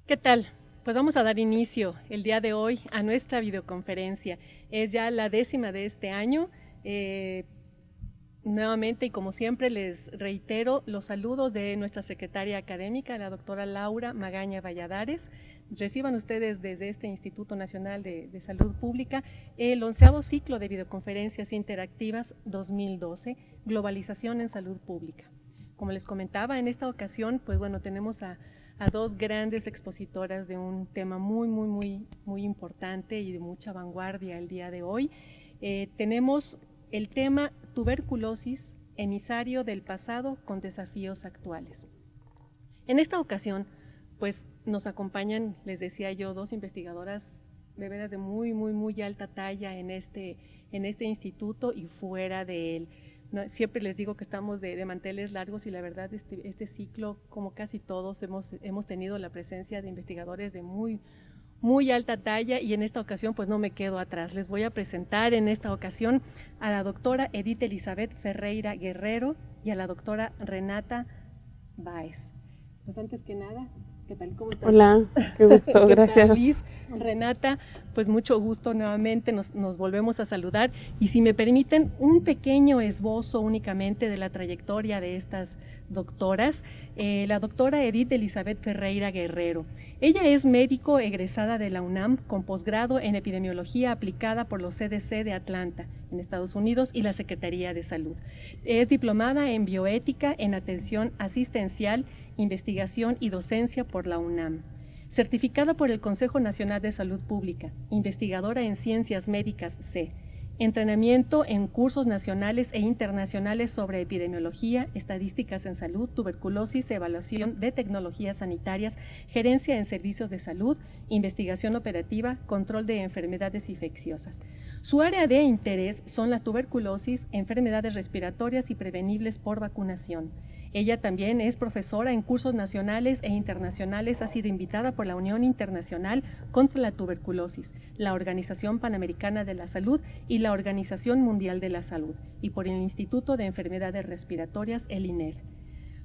¿Qué tal? Pues vamos a dar inicio el día de hoy a nuestra videoconferencia. Es ya la 10ª de este año. Nuevamente y como siempre les reitero los saludos de nuestra secretaria académica, la doctora Laura Magaña Valladares. Reciban ustedes desde este Instituto Nacional de Salud Pública el 11º ciclo de videoconferencias interactivas 2012, Globalización en Salud Pública. Como les comentaba, en esta ocasión, pues bueno, tenemos a dos grandes expositoras de un tema muy importante y de mucha vanguardia el día de hoy. Tenemos el tema tuberculosis, emisario del pasado con desafíos actuales. En esta ocasión, pues nos acompañan, les decía yo, dos investigadoras de veras de muy alta talla en este instituto y fuera de él. No, siempre les digo que estamos de manteles largos y la verdad este ciclo, como casi todos, hemos tenido la presencia de investigadores de muy alta talla y en esta ocasión pues no me quedo atrás. Les voy a presentar en esta ocasión a la doctora Edith Elizabeth Ferreira Guerrero y a la doctora Renata Báez. Pues antes que nada, ¿qué tal? ¿Cómo estás? Hola, qué gusto, ¿Qué gracias. tal, Liz? Renata, pues mucho gusto nuevamente, nos volvemos a saludar y si me permiten un pequeño esbozo únicamente de la trayectoria de estas doctoras. La doctora Edith Elizabeth Ferreira Guerrero. Ella es médico egresada de la UNAM con posgrado en epidemiología aplicada por los CDC de Atlanta, en Estados Unidos, y la Secretaría de Salud. Es diplomada en bioética en atención asistencial, investigación y docencia por la UNAM. Certificada por el Consejo Nacional de Salud Pública, investigadora en Ciencias Médicas C. Entrenamiento en cursos nacionales e internacionales sobre epidemiología, estadísticas en salud, tuberculosis, evaluación de tecnologías sanitarias, gerencia en servicios de salud, investigación operativa, control de enfermedades infecciosas. Su área de interés son la tuberculosis, enfermedades respiratorias y prevenibles por vacunación. Ella también es profesora en cursos nacionales e internacionales, ha sido invitada por la Unión Internacional contra la Tuberculosis, la Organización Panamericana de la Salud y la Organización Mundial de la Salud, y por el Instituto de Enfermedades Respiratorias, el INER.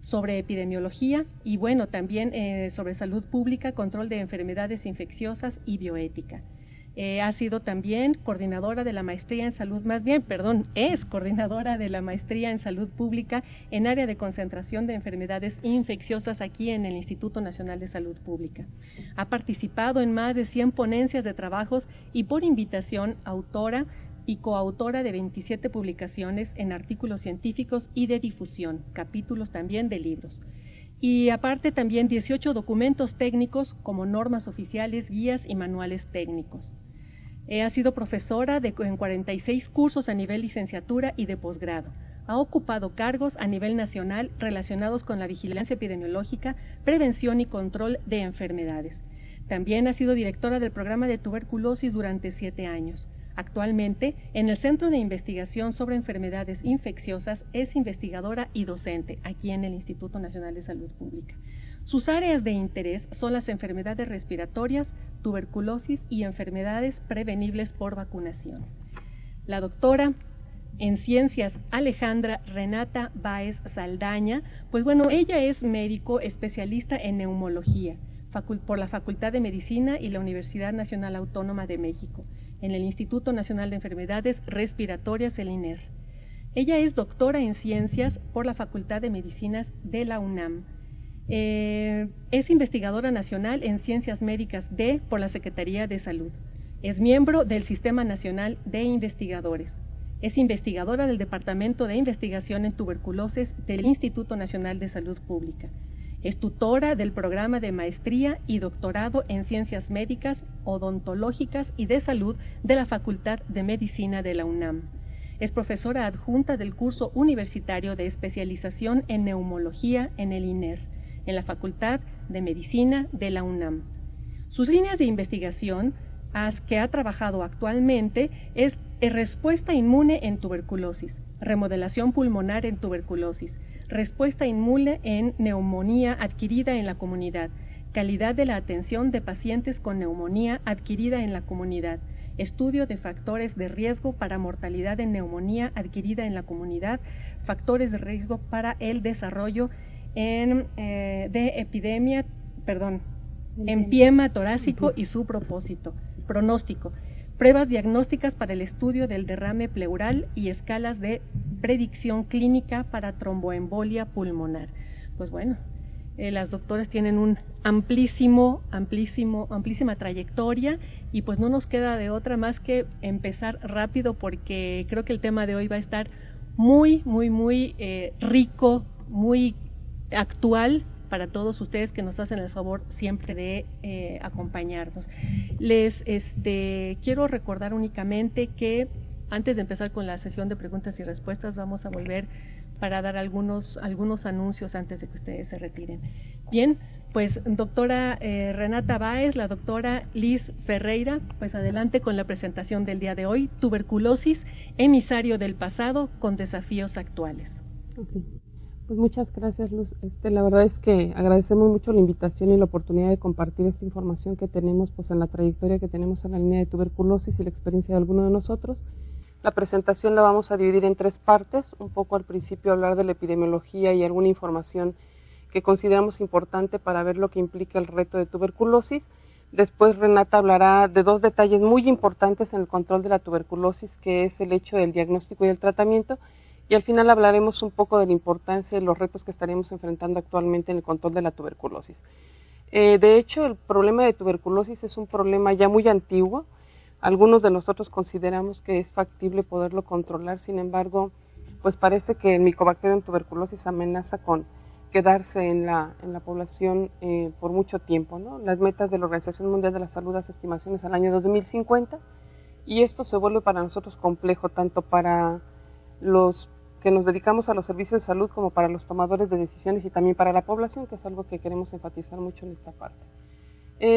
Sobre epidemiología y bueno, también sobre salud pública, control de enfermedades infecciosas y bioética. Ha sido también coordinadora de la maestría en salud, es coordinadora de la maestría en salud pública en área de concentración de enfermedades infecciosas aquí en el Instituto Nacional de Salud Pública. Ha participado en más de 100 ponencias de trabajos y por invitación autora y coautora de 27 publicaciones en artículos científicos y de difusión, capítulos también de libros. Y aparte también 18 documentos técnicos como normas oficiales, guías y manuales técnicos. Ha sido profesora en 46 cursos a nivel licenciatura y de posgrado. Ha ocupado cargos a nivel nacional relacionados con la vigilancia epidemiológica, prevención y control de enfermedades. También ha sido directora del programa de tuberculosis durante 7 años. Actualmente, en el Centro de Investigación sobre Enfermedades Infecciosas, es investigadora y docente aquí en el Instituto Nacional de Salud Pública. Sus áreas de interés son las enfermedades respiratorias, tuberculosis y enfermedades prevenibles por vacunación. La doctora en ciencias Alejandra Renata Báez Saldaña, pues bueno, ella es médico especialista en neumología por la Facultad de Medicina y la Universidad Nacional Autónoma de México, en el Instituto Nacional de Enfermedades Respiratorias, el INER. Ella es doctora en ciencias por la Facultad de Medicinas de la UNAM. Es investigadora nacional en Ciencias Médicas D por la Secretaría de Salud. Es miembro del Sistema Nacional de Investigadores. Es investigadora del Departamento de Investigación en Tuberculosis del Instituto Nacional de Salud Pública. Es tutora del programa de maestría y doctorado en Ciencias Médicas, Odontológicas y de Salud de la Facultad de Medicina de la UNAM. Es profesora adjunta del curso universitario de especialización en neumología en el INER, en la Facultad de Medicina de la UNAM. Sus líneas de investigación que ha trabajado actualmente es respuesta inmune en tuberculosis, remodelación pulmonar en tuberculosis, respuesta inmune en neumonía adquirida en la comunidad, calidad de la atención de pacientes con neumonía adquirida en la comunidad, estudio de factores de riesgo para mortalidad en neumonía adquirida en la comunidad, factores de riesgo para el desarrollo empiema torácico y su pronóstico, pruebas diagnósticas para el estudio del derrame pleural y escalas de predicción clínica para tromboembolia pulmonar. Pues bueno, las doctoras tienen un amplísima trayectoria y pues no nos queda de otra más que empezar rápido, porque creo que el tema de hoy va a estar muy rico, muy actual para todos ustedes que nos hacen el favor siempre de acompañarnos. Les quiero recordar únicamente que antes de empezar con la sesión de preguntas y respuestas vamos a volver para dar algunos anuncios antes de que ustedes se retiren. Bien, pues doctora Renata Báez, la doctora Liz Ferreira, pues adelante con la presentación del día de hoy, tuberculosis, emisario del pasado con desafíos actuales. Okay. Pues muchas gracias, Luz. La verdad es que agradecemos mucho la invitación y la oportunidad de compartir esta información que tenemos pues en la trayectoria que tenemos en la línea de tuberculosis y la experiencia de alguno de nosotros. La presentación la vamos a dividir en 3 partes, un poco al principio hablar de la epidemiología y alguna información que consideramos importante para ver lo que implica el reto de tuberculosis. Después Renata hablará de 2 detalles muy importantes en el control de la tuberculosis, que es el hecho del diagnóstico y el tratamiento, y al final hablaremos un poco de la importancia de los retos que estaremos enfrentando actualmente en el control de la tuberculosis. De hecho, el problema de tuberculosis es un problema ya muy antiguo. Algunos de nosotros consideramos que es factible poderlo controlar, sin embargo, pues parece que el Mycobacterium tuberculosis amenaza con quedarse en la población por mucho tiempo, ¿no? Las metas de la Organización Mundial de la Salud hacen estimaciones al año 2050, y esto se vuelve para nosotros complejo, tanto para los que nos dedicamos a los servicios de salud como para los tomadores de decisiones y también para la población, que es algo que queremos enfatizar mucho en esta parte.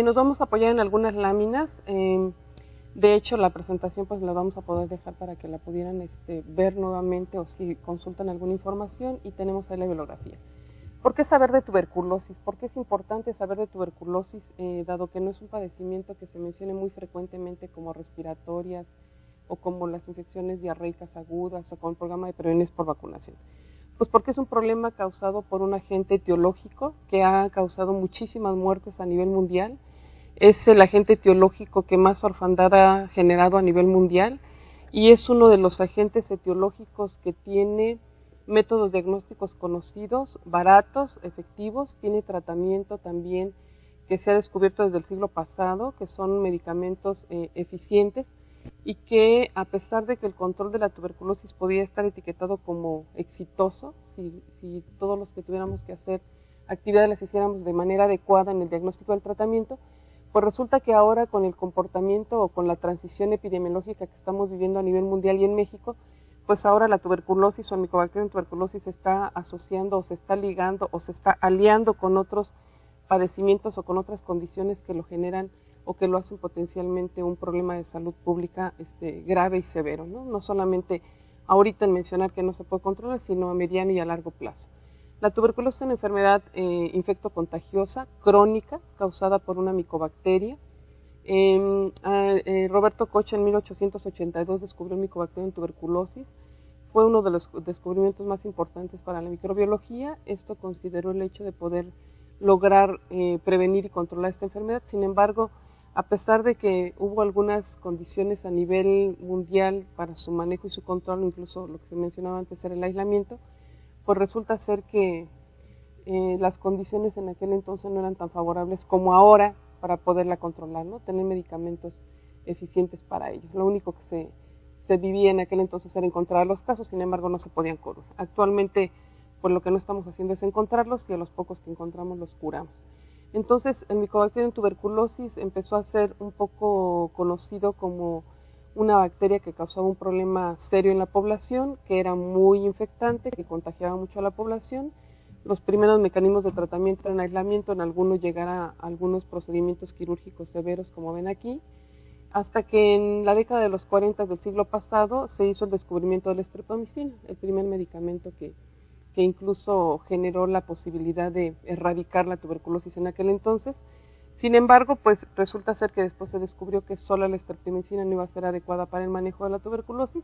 Nos vamos a apoyar en algunas láminas. De hecho, la presentación pues la vamos a poder dejar para que la pudieran ver nuevamente o si consultan alguna información, y tenemos ahí la bibliografía. ¿Por qué saber de tuberculosis? ¿Por qué es importante saber de tuberculosis, dado que no es un padecimiento que se mencione muy frecuentemente como respiratorias o como las infecciones diarreicas agudas o con el programa de prevención por vacunación? Pues porque es un problema causado por un agente etiológico que ha causado muchísimas muertes a nivel mundial. Es el agente etiológico que más orfandad ha generado a nivel mundial, y es uno de los agentes etiológicos que tiene métodos diagnósticos conocidos, baratos, efectivos, tiene tratamiento también que se ha descubierto desde el siglo pasado, que son medicamentos eficientes, y que a pesar de que el control de la tuberculosis podía estar etiquetado como exitoso, si todos los que tuviéramos que hacer actividades las hiciéramos de manera adecuada en el diagnóstico del tratamiento, pues resulta que ahora con el comportamiento o con la transición epidemiológica que estamos viviendo a nivel mundial y en México, pues ahora la tuberculosis o el Mycobacterium tuberculosis se está asociando o se está ligando o se está aliando con otros padecimientos o con otras condiciones que lo generan o que lo hacen potencialmente un problema de salud pública grave y severo, ¿no? No solamente ahorita en mencionar que no se puede controlar, sino a mediano y a largo plazo. La tuberculosis es una enfermedad infectocontagiosa, crónica, causada por una micobacteria. Roberto Koch en 1882 descubrió el Mycobacterium tuberculosis. Fue uno de los descubrimientos más importantes para la microbiología. Esto consideró el hecho de poder lograr prevenir y controlar esta enfermedad. Sin embargo, a pesar de que hubo algunas condiciones a nivel mundial para su manejo y su control, incluso lo que se mencionaba antes era el aislamiento, pues resulta ser que las condiciones en aquel entonces no eran tan favorables como ahora para poderla controlar, ¿no? Tener medicamentos eficientes para ello. Lo único que se vivía en aquel entonces era encontrar los casos, sin embargo no se podían curar. Actualmente, pues lo que no estamos haciendo es encontrarlos, y a los pocos que encontramos los curamos. Entonces, el Mycobacterium tuberculosis empezó a ser un poco conocido como una bacteria que causaba un problema serio en la población, que era muy infectante, que contagiaba mucho a la población. Los primeros mecanismos de tratamiento eran aislamiento, en algunos llegar a algunos procedimientos quirúrgicos severos, como ven aquí, hasta que en la década de los 40 del siglo pasado se hizo el descubrimiento de la streptomicina, el primer medicamento que incluso generó la posibilidad de erradicar la tuberculosis en aquel entonces. Sin embargo, pues resulta ser que después se descubrió que solo la streptomicina no iba a ser adecuada para el manejo de la tuberculosis.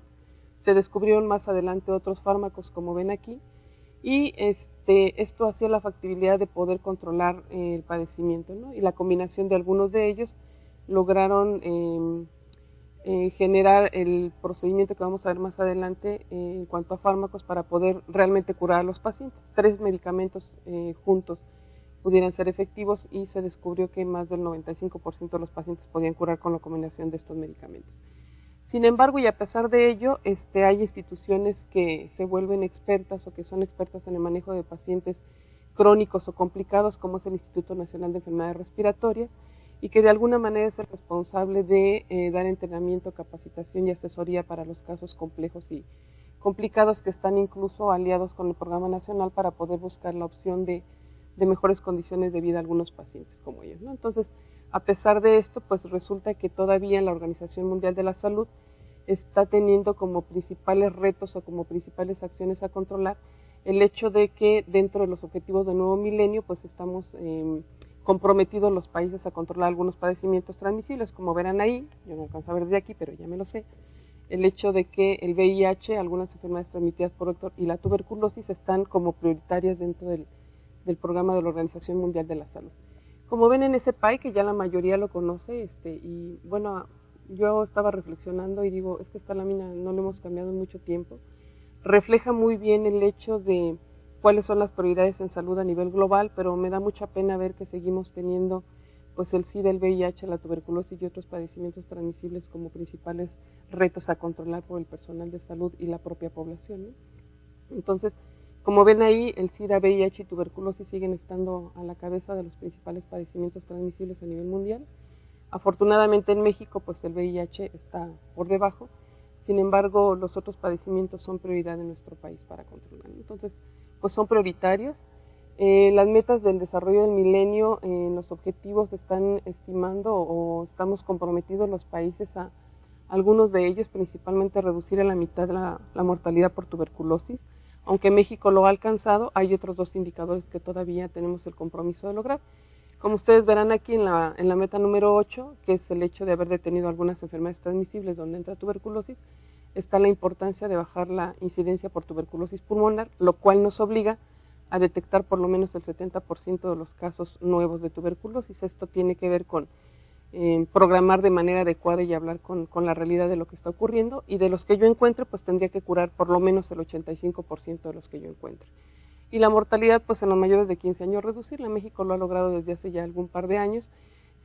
Se descubrieron más adelante otros fármacos, como ven aquí, y esto hacía la factibilidad de poder controlar el padecimiento, ¿no? Y la combinación de algunos de ellos lograron generar el procedimiento que vamos a ver más adelante en cuanto a fármacos para poder realmente curar a los pacientes. 3 medicamentos juntos pudieran ser efectivos y se descubrió que más del 95% de los pacientes podían curar con la combinación de estos medicamentos. Sin embargo, y a pesar de ello, hay instituciones que se vuelven expertas o que son expertas en el manejo de pacientes crónicos o complicados, como es el Instituto Nacional de Enfermedades Respiratorias, y que de alguna manera es el responsable de dar entrenamiento, capacitación y asesoría para los casos complejos y complicados que están incluso aliados con el Programa Nacional para poder buscar la opción de mejores condiciones de vida a algunos pacientes como ellos, ¿no? Entonces, a pesar de esto, pues resulta que todavía la Organización Mundial de la Salud está teniendo como principales retos o como principales acciones a controlar el hecho de que dentro de los objetivos del nuevo milenio, pues estamos comprometidos los países a controlar algunos padecimientos transmisibles, como verán ahí, yo no alcanzo a ver de aquí, pero ya me lo sé, el hecho de que el VIH, algunas enfermedades transmitidas por vector y la tuberculosis están como prioritarias dentro del programa de la Organización Mundial de la Salud. Como ven en ese PAI, que ya la mayoría lo conoce, y bueno, yo estaba reflexionando y digo, es que esta lámina no la hemos cambiado en mucho tiempo, refleja muy bien el hecho de cuáles son las prioridades en salud a nivel global, pero me da mucha pena ver que seguimos teniendo pues el SIDA, el VIH, la tuberculosis y otros padecimientos transmisibles como principales retos a controlar por el personal de salud y la propia población, ¿no? Entonces, como ven ahí, el SIDA, VIH y tuberculosis siguen estando a la cabeza de los principales padecimientos transmisibles a nivel mundial. Afortunadamente en México, pues el VIH está por debajo, sin embargo, los otros padecimientos son prioridad en nuestro país para controlar. Entonces, pues son prioritarios. Las metas del desarrollo del milenio, los objetivos están estimando o estamos comprometidos los países a algunos de ellos, principalmente reducir a la mitad la mortalidad por tuberculosis. Aunque México lo ha alcanzado, hay otros 2 indicadores que todavía tenemos el compromiso de lograr. Como ustedes verán aquí en la meta número 8, que es el hecho de haber detenido algunas enfermedades transmisibles donde entra tuberculosis, está la importancia de bajar la incidencia por tuberculosis pulmonar, lo cual nos obliga a detectar por lo menos el 70% de los casos nuevos de tuberculosis. Esto tiene que ver con programar de manera adecuada y hablar con la realidad de lo que está ocurriendo, y de los que yo encuentre, pues tendría que curar por lo menos el 85% de los que yo encuentre. Y la mortalidad, pues en los mayores de 15 años reducirla. México lo ha logrado desde hace ya algún par de años.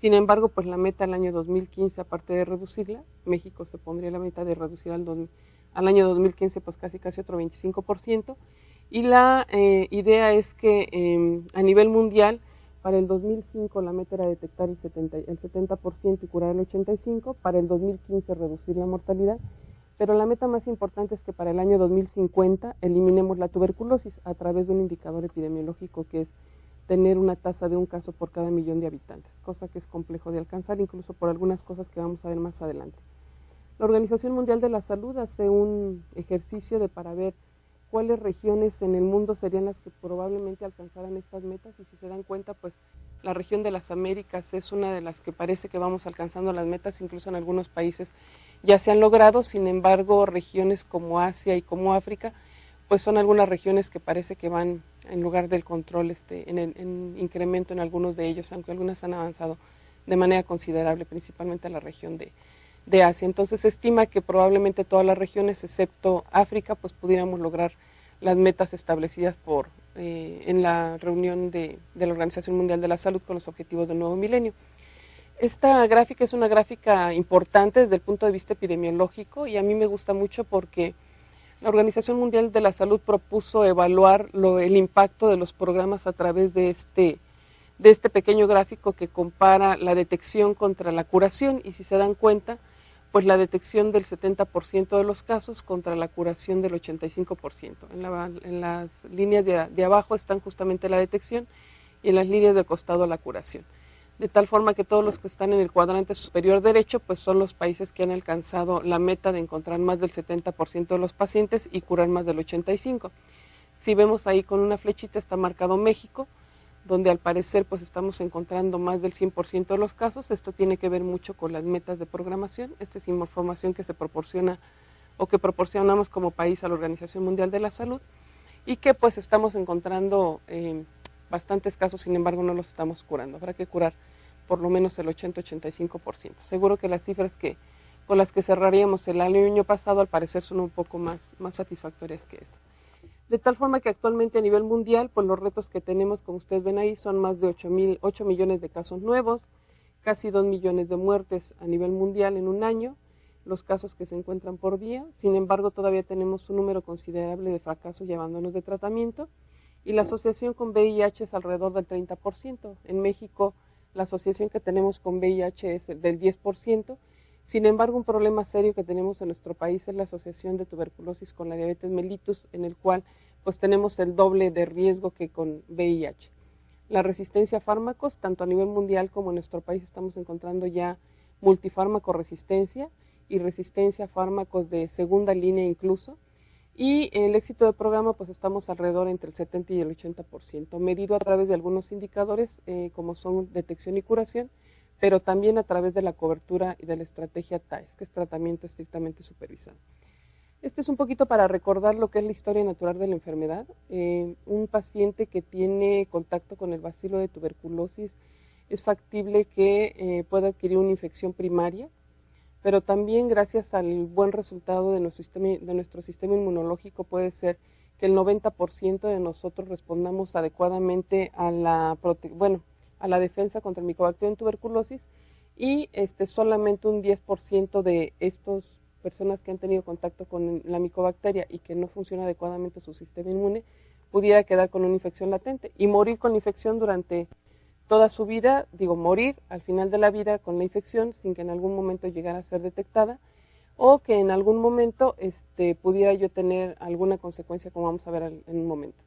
Sin embargo, pues la meta al año 2015, aparte de reducirla, México se pondría la meta de reducir al año 2015 pues casi otro 25%, y la idea es que a nivel mundial, para el 2005 la meta era detectar el 70% y curar el 85%, para el 2015 reducir la mortalidad, pero la meta más importante es que para el año 2050 eliminemos la tuberculosis a través de un indicador epidemiológico que es tener una tasa de un caso por cada 1.000.000 de habitantes, cosa que es complejo de alcanzar, incluso por algunas cosas que vamos a ver más adelante. La Organización Mundial de la Salud hace un ejercicio para ver cuáles regiones en el mundo serían las que probablemente alcanzaran estas metas, y si se dan cuenta, pues la región de las Américas es una de las que parece que vamos alcanzando las metas, incluso en algunos países ya se han logrado. Sin embargo, regiones como Asia y como África, pues son algunas regiones que parece que van en lugar del control en incremento en algunos de ellos, aunque algunas han avanzado de manera considerable, principalmente en la región de Asia. Entonces se estima que probablemente todas las regiones, excepto África, pues pudiéramos lograr las metas establecidas en la reunión de la Organización Mundial de la Salud con los objetivos del nuevo milenio. Esta gráfica es una gráfica importante desde el punto de vista epidemiológico, y a mí me gusta mucho porque la Organización Mundial de la Salud propuso evaluar el impacto de los programas a través de este pequeño gráfico que compara la detección contra la curación, y si se dan cuenta, pues la detección del 70% de los casos contra la curación del 85%. En las líneas de abajo están justamente la detección, y en las líneas de costado la curación. De tal forma que todos los que están en el cuadrante superior derecho, pues son los países que han alcanzado la meta de encontrar más del 70% de los pacientes y curar más del 85%. Si vemos ahí con una flechita está marcado México, donde al parecer pues estamos encontrando más del 100% de los casos. Esto tiene que ver mucho con las metas de programación. Esta es información que se proporciona o que proporcionamos como país a la Organización Mundial de la Salud. y que pues estamos encontrando bastantes casos, sin embargo no los estamos curando. Habrá que curar por lo menos el 80-85%. Seguro que las cifras con las que cerraríamos el año pasado al parecer son un poco más satisfactorias que esta. De tal forma que actualmente a nivel mundial, pues los retos que tenemos, como ustedes ven ahí, son más de 8 millones de casos nuevos, casi 2 millones de muertes a nivel mundial en un año, los casos que se encuentran por día. Sin embargo, todavía tenemos un número considerable de fracasos y abandonos de tratamiento, y la asociación con VIH es alrededor del 30%. En México, la asociación que tenemos con VIH es del 10%. Sin embargo, un problema serio que tenemos en nuestro país es la asociación de tuberculosis con la diabetes mellitus, en el cual pues tenemos el doble de riesgo que con VIH. La resistencia a fármacos, tanto a nivel mundial como en nuestro país, estamos encontrando ya multifármaco resistencia y resistencia a fármacos de segunda línea incluso. Y el éxito del programa, pues estamos alrededor entre el 70 y el 80%, medido a través de algunos indicadores como son detección y curación, pero también a través de la cobertura y de la estrategia TAES, que es tratamiento estrictamente supervisado. Este es un poquito para recordar lo que es la historia natural de la enfermedad. Un paciente que tiene contacto con el bacilo de tuberculosis es factible que pueda adquirir una infección primaria, pero también gracias al buen resultado de nuestro sistema inmunológico puede ser que el 90% de nosotros respondamos adecuadamente a la defensa contra el Mycobacterium tuberculosis, y solamente un 10% de estas personas que han tenido contacto con la micobacteria y que no funciona adecuadamente su sistema inmune pudiera quedar con una infección latente y morir con la infección durante toda su vida, morir al final de la vida con la infección sin que en algún momento llegara a ser detectada, o que en algún momento pudiera yo tener alguna consecuencia, como vamos a ver en un momento.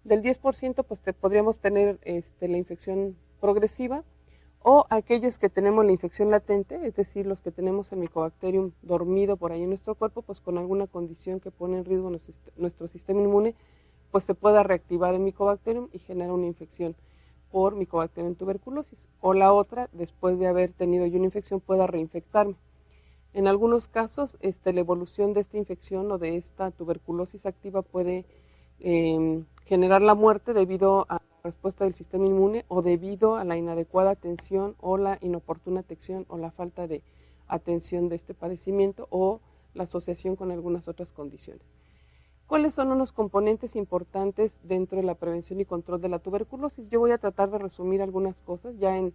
Del 10% pues podríamos tener la infección progresiva, o aquellos que tenemos la infección latente, es decir, los que tenemos el Mycobacterium dormido por ahí en nuestro cuerpo, pues con alguna condición que pone en riesgo nuestro sistema inmune, pues se pueda reactivar el Mycobacterium y generar una infección por Mycobacterium tuberculosis. O la otra, después de haber tenido yo una infección, pueda reinfectarme. En algunos casos, la evolución de esta infección o de esta tuberculosis activa puede generar la muerte debido a la respuesta del sistema inmune o debido a la inadecuada atención o la inoportuna atención o la falta de atención de este padecimiento o la asociación con algunas otras condiciones. ¿Cuáles son unos componentes importantes dentro de la prevención y control de la tuberculosis? Yo voy a tratar de resumir algunas cosas. Ya en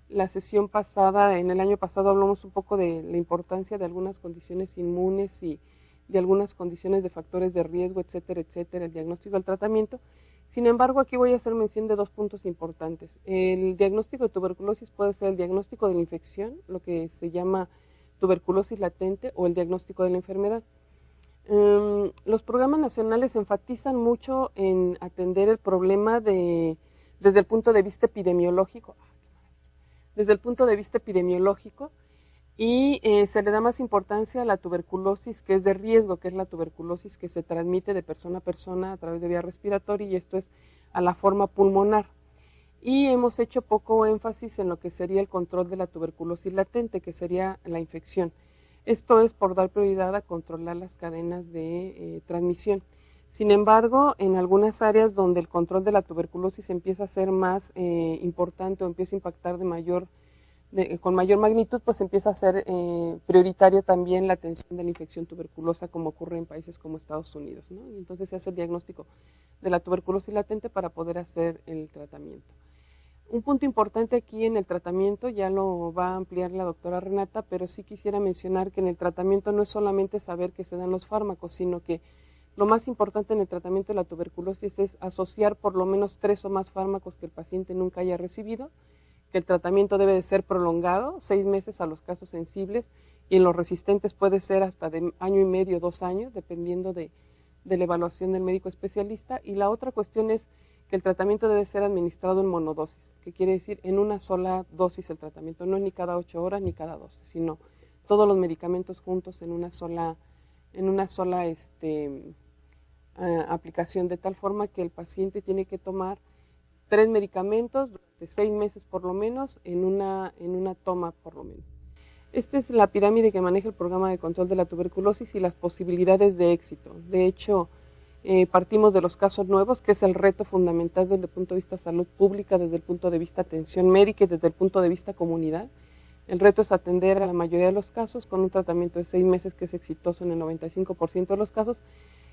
la sesión pasada, en el año pasado, hablamos un poco de la importancia de algunas condiciones inmunes y de algunas condiciones de factores de riesgo, etcétera, etcétera, el diagnóstico y el tratamiento. Sin embargo, aquí voy a hacer mención de dos puntos importantes. El diagnóstico de tuberculosis puede ser el diagnóstico de la infección, lo que se llama tuberculosis latente, o el diagnóstico de la enfermedad. Los programas nacionales enfatizan mucho en atender el problema desde el punto de vista epidemiológico, y se le da más importancia a la tuberculosis que es de riesgo, que es la tuberculosis que se transmite de persona a persona a través de vía respiratoria, y esto es a la forma pulmonar. Y hemos hecho poco énfasis en lo que sería el control de la tuberculosis latente, que sería la infección. Esto es por dar prioridad a controlar las cadenas de transmisión. Sin embargo, en algunas áreas donde el control de la tuberculosis empieza a ser más importante o empieza a impactar con mayor magnitud, pues empieza a ser prioritario también la atención de la infección tuberculosa, como ocurre en países como Estados Unidos, ¿no? Y entonces se hace el diagnóstico de la tuberculosis latente para poder hacer el tratamiento. Un punto importante aquí en el tratamiento, ya lo va a ampliar la doctora Renata, pero sí quisiera mencionar que en el tratamiento no es solamente saber que se dan los fármacos, sino que lo más importante en el tratamiento de la tuberculosis es asociar por lo menos 3 o más fármacos que el paciente nunca haya recibido, que el tratamiento debe de ser prolongado, 6 meses a los casos sensibles, y en los resistentes puede ser hasta de 1 año y medio, 2 años, dependiendo de la evaluación del médico especialista. Y la otra cuestión es que el tratamiento debe ser administrado en monodosis, que quiere decir en una sola dosis el tratamiento, no es ni cada 8 horas ni cada 12, sino todos los medicamentos juntos en una sola aplicación, de tal forma que el paciente tiene que tomar 3 medicamentos durante 6 meses por lo menos en una toma por lo menos. Esta es la pirámide que maneja el programa de control de la tuberculosis y las posibilidades de éxito. De hecho, Partimos de los casos nuevos, que es el reto fundamental desde el punto de vista salud pública, desde el punto de vista atención médica y desde el punto de vista comunidad. El reto es atender a la mayoría de los casos con un tratamiento de 6 meses que es exitoso en el 95% de los casos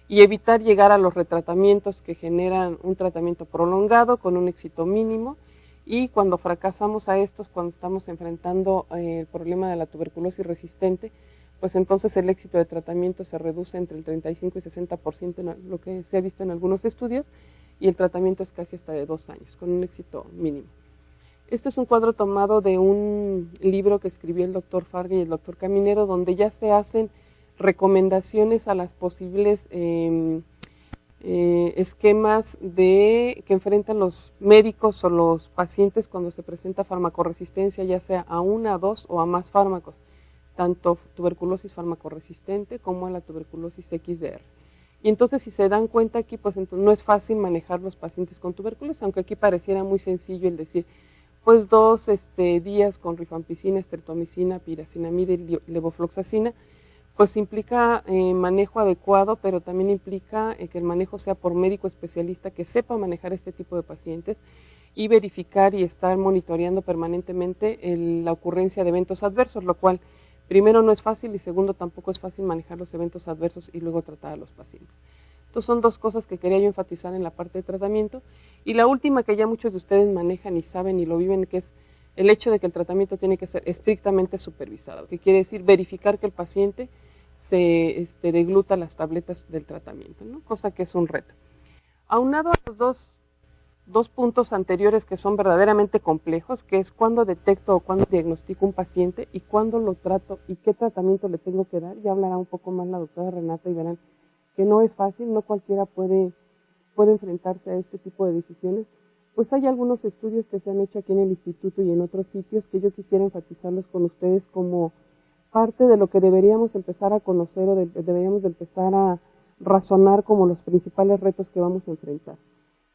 y evitar llegar a los retratamientos que generan un tratamiento prolongado con un éxito mínimo, y cuando fracasamos a estos, cuando estamos enfrentando el problema de la tuberculosis resistente, pues entonces el éxito de tratamiento se reduce entre el 35 y 60%, en lo que se ha visto en algunos estudios, y el tratamiento es casi hasta de 2 años, con un éxito mínimo. Este es un cuadro tomado de un libro que escribió el doctor Farga y el doctor Caminero, donde ya se hacen recomendaciones a las posibles esquemas que enfrentan los médicos o los pacientes cuando se presenta farmacoresistencia, ya sea a 1, a 2 o a más fármacos, tanto tuberculosis farmacorresistente como a la tuberculosis XDR. Y entonces, si se dan cuenta aquí, pues entonces no es fácil manejar los pacientes con tuberculosis, aunque aquí pareciera muy sencillo el decir, pues 2 días con rifampicina, streptomicina, piracinamida y levofloxacina, pues implica manejo adecuado, pero también implica que el manejo sea por médico especialista que sepa manejar este tipo de pacientes y verificar y estar monitoreando permanentemente la ocurrencia de eventos adversos, lo cual primero no es fácil y segundo tampoco es fácil manejar los eventos adversos y luego tratar a los pacientes. Entonces son 2 cosas que quería yo enfatizar en la parte de tratamiento. Y la última que ya muchos de ustedes manejan y saben y lo viven, que es el hecho de que el tratamiento tiene que ser estrictamente supervisado, que quiere decir verificar que el paciente se degluta las tabletas del tratamiento, ¿no? Cosa que es un reto. Aunado a los dos puntos anteriores que son verdaderamente complejos, que es cuándo detecto o cuándo diagnostico un paciente y cuándo lo trato y qué tratamiento le tengo que dar, ya hablará un poco más la doctora Renata y verán que no es fácil, no cualquiera puede enfrentarse a este tipo de decisiones. Pues hay algunos estudios que se han hecho aquí en el instituto y en otros sitios que yo quisiera enfatizarlos con ustedes como parte de lo que deberíamos empezar a conocer o deberíamos de empezar a razonar como los principales retos que vamos a enfrentar.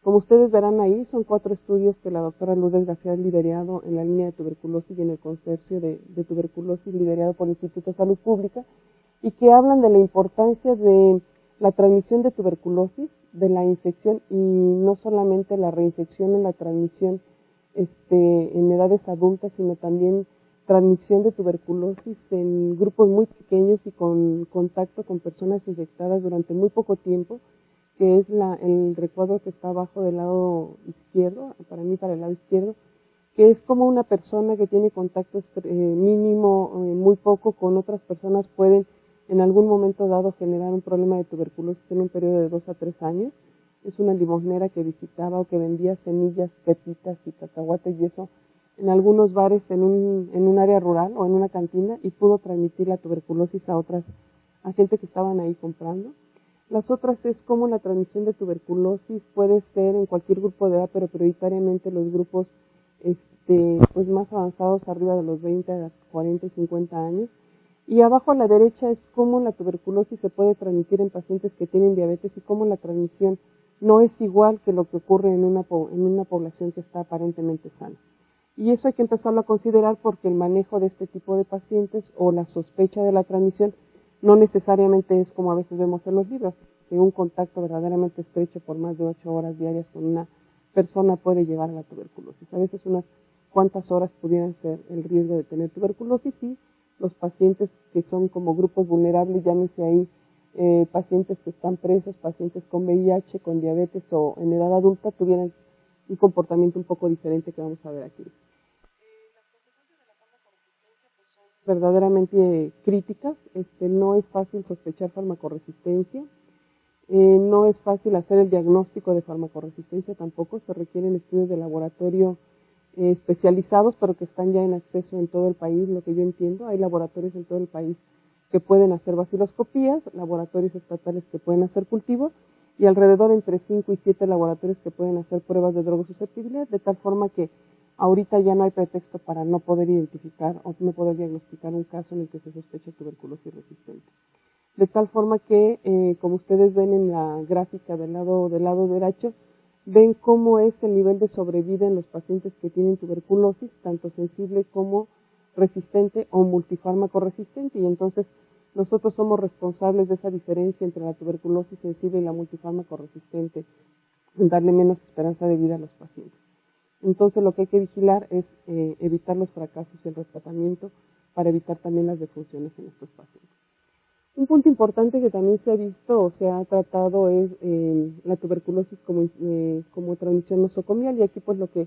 Como ustedes verán ahí, son 4 estudios que la doctora Lourdes García ha liderado en la línea de tuberculosis y en el consorcio de tuberculosis liderado por el Instituto de Salud Pública, y que hablan de la importancia de la transmisión de tuberculosis, de la infección y no solamente la reinfección en la transmisión en edades adultas, sino también transmisión de tuberculosis en grupos muy pequeños y con contacto con personas infectadas durante muy poco tiempo, que es el recuadro que está abajo del lado izquierdo, para mí para el lado izquierdo, que es como una persona que tiene contacto mínimo, muy poco con otras personas, pueden en algún momento dado generar un problema de tuberculosis en un periodo de 2 a 3 años. Es una limosnera que visitaba o que vendía semillas, pepitas y cacahuates y eso en algunos bares en un área rural o en una cantina, y pudo transmitir la tuberculosis a gente que estaban ahí comprando. Las otras es como la transmisión de tuberculosis puede ser en cualquier grupo de edad, pero prioritariamente los grupos pues más avanzados, arriba de los 20 a 40 y 50 años. Y abajo a la derecha es cómo la tuberculosis se puede transmitir en pacientes que tienen diabetes y cómo la transmisión no es igual que lo que ocurre en una población que está aparentemente sana. Y eso hay que empezarlo a considerar porque el manejo de este tipo de pacientes o la sospecha de la transmisión no necesariamente es como a veces vemos en los libros, que un contacto verdaderamente estrecho por más de 8 horas diarias con una persona puede llevar a la tuberculosis. A veces unas cuantas horas pudieran ser el riesgo de tener tuberculosis, y los pacientes que son como grupos vulnerables, llámese ahí pacientes que están presos, pacientes con VIH, con diabetes o en edad adulta, tuvieran un comportamiento un poco diferente que vamos a ver aquí. Verdaderamente críticas, no es fácil sospechar farmacoresistencia, no es fácil hacer el diagnóstico de farmacoresistencia tampoco, se requieren estudios de laboratorio especializados, pero que están ya en acceso en todo el país, lo que yo entiendo. Hay laboratorios en todo el país que pueden hacer baciloscopías, laboratorios estatales que pueden hacer cultivos, y alrededor entre 5 y 7 laboratorios que pueden hacer pruebas de drogosusceptibilidad, de tal forma que ahorita ya no hay pretexto para no poder identificar o no poder diagnosticar un caso en el que se sospecha tuberculosis resistente. De tal forma que, como ustedes ven en la gráfica del lado derecho, ven cómo es el nivel de sobrevida en los pacientes que tienen tuberculosis, tanto sensible como resistente o multifármaco resistente, y entonces nosotros somos responsables de esa diferencia entre la tuberculosis sensible y la multifármaco resistente, en darle menos esperanza de vida a los pacientes. Entonces lo que hay que vigilar es evitar los fracasos y el retratamiento para evitar también las defunciones en estos pacientes. Un punto importante que también se ha visto o se ha tratado es la tuberculosis como transmisión nosocomial, y aquí pues lo que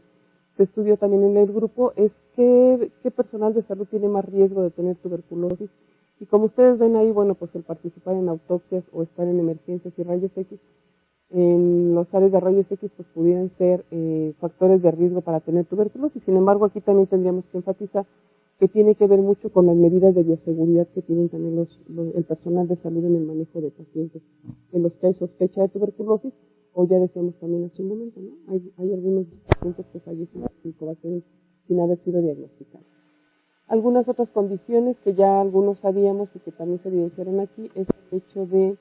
se estudió también en el grupo es qué personal de salud tiene más riesgo de tener tuberculosis, y como ustedes ven ahí, bueno, pues el participar en autopsias o estar en emergencias y rayos X, en los áreas de rayos X pues pudieran ser factores de riesgo para tener tuberculosis. Sin embargo, aquí también tendríamos que enfatizar que tiene que ver mucho con las medidas de bioseguridad que tienen también el personal de salud en el manejo de pacientes en los que hay sospecha de tuberculosis, o ya decíamos también hace un momento, ¿no? Hay algunos pacientes que fallecen sin covateres sin haber sido diagnosticados. Algunas otras condiciones que ya algunos sabíamos y que también se evidenciaron aquí es el hecho de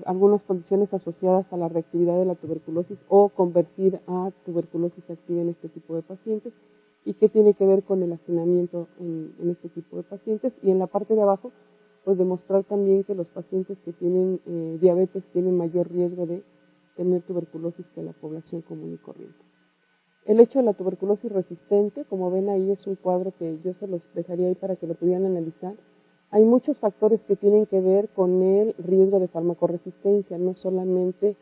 algunas condiciones asociadas a la reactividad de la tuberculosis o convertir a tuberculosis activa en este tipo de pacientes, y qué tiene que ver con el hacinamiento en este tipo de pacientes. Y en la parte de abajo, pues demostrar también que los pacientes que tienen diabetes tienen mayor riesgo de tener tuberculosis que la población común y corriente. El hecho de la tuberculosis resistente, como ven ahí, es un cuadro que yo se los dejaría ahí para que lo pudieran analizar. Hay muchos factores que tienen que ver con el riesgo de farmacoresistencia, no solamente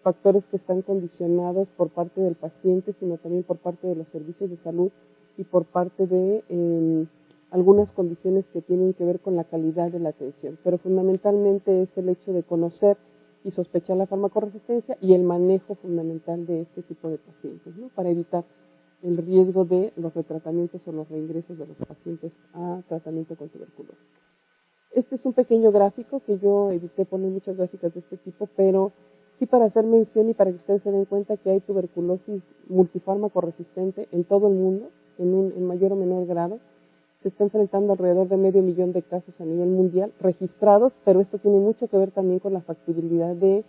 factores que están condicionados por parte del paciente, sino también por parte de los servicios de salud y por parte de algunas condiciones que tienen que ver con la calidad de la atención. Pero fundamentalmente es el hecho de conocer y sospechar la farmacoresistencia y el manejo fundamental de este tipo de pacientes, ¿no? Para evitar el riesgo de los retratamientos o los reingresos de los pacientes a tratamiento con tuberculosis. Este es un pequeño gráfico que yo evité poner muchas gráficas de este tipo, pero sí para hacer mención y para que ustedes se den cuenta que hay tuberculosis multifármaco resistente en todo el mundo, en mayor o menor grado. Se está enfrentando alrededor de 500,000 de casos a nivel mundial registrados, pero esto tiene mucho que ver también con la factibilidad de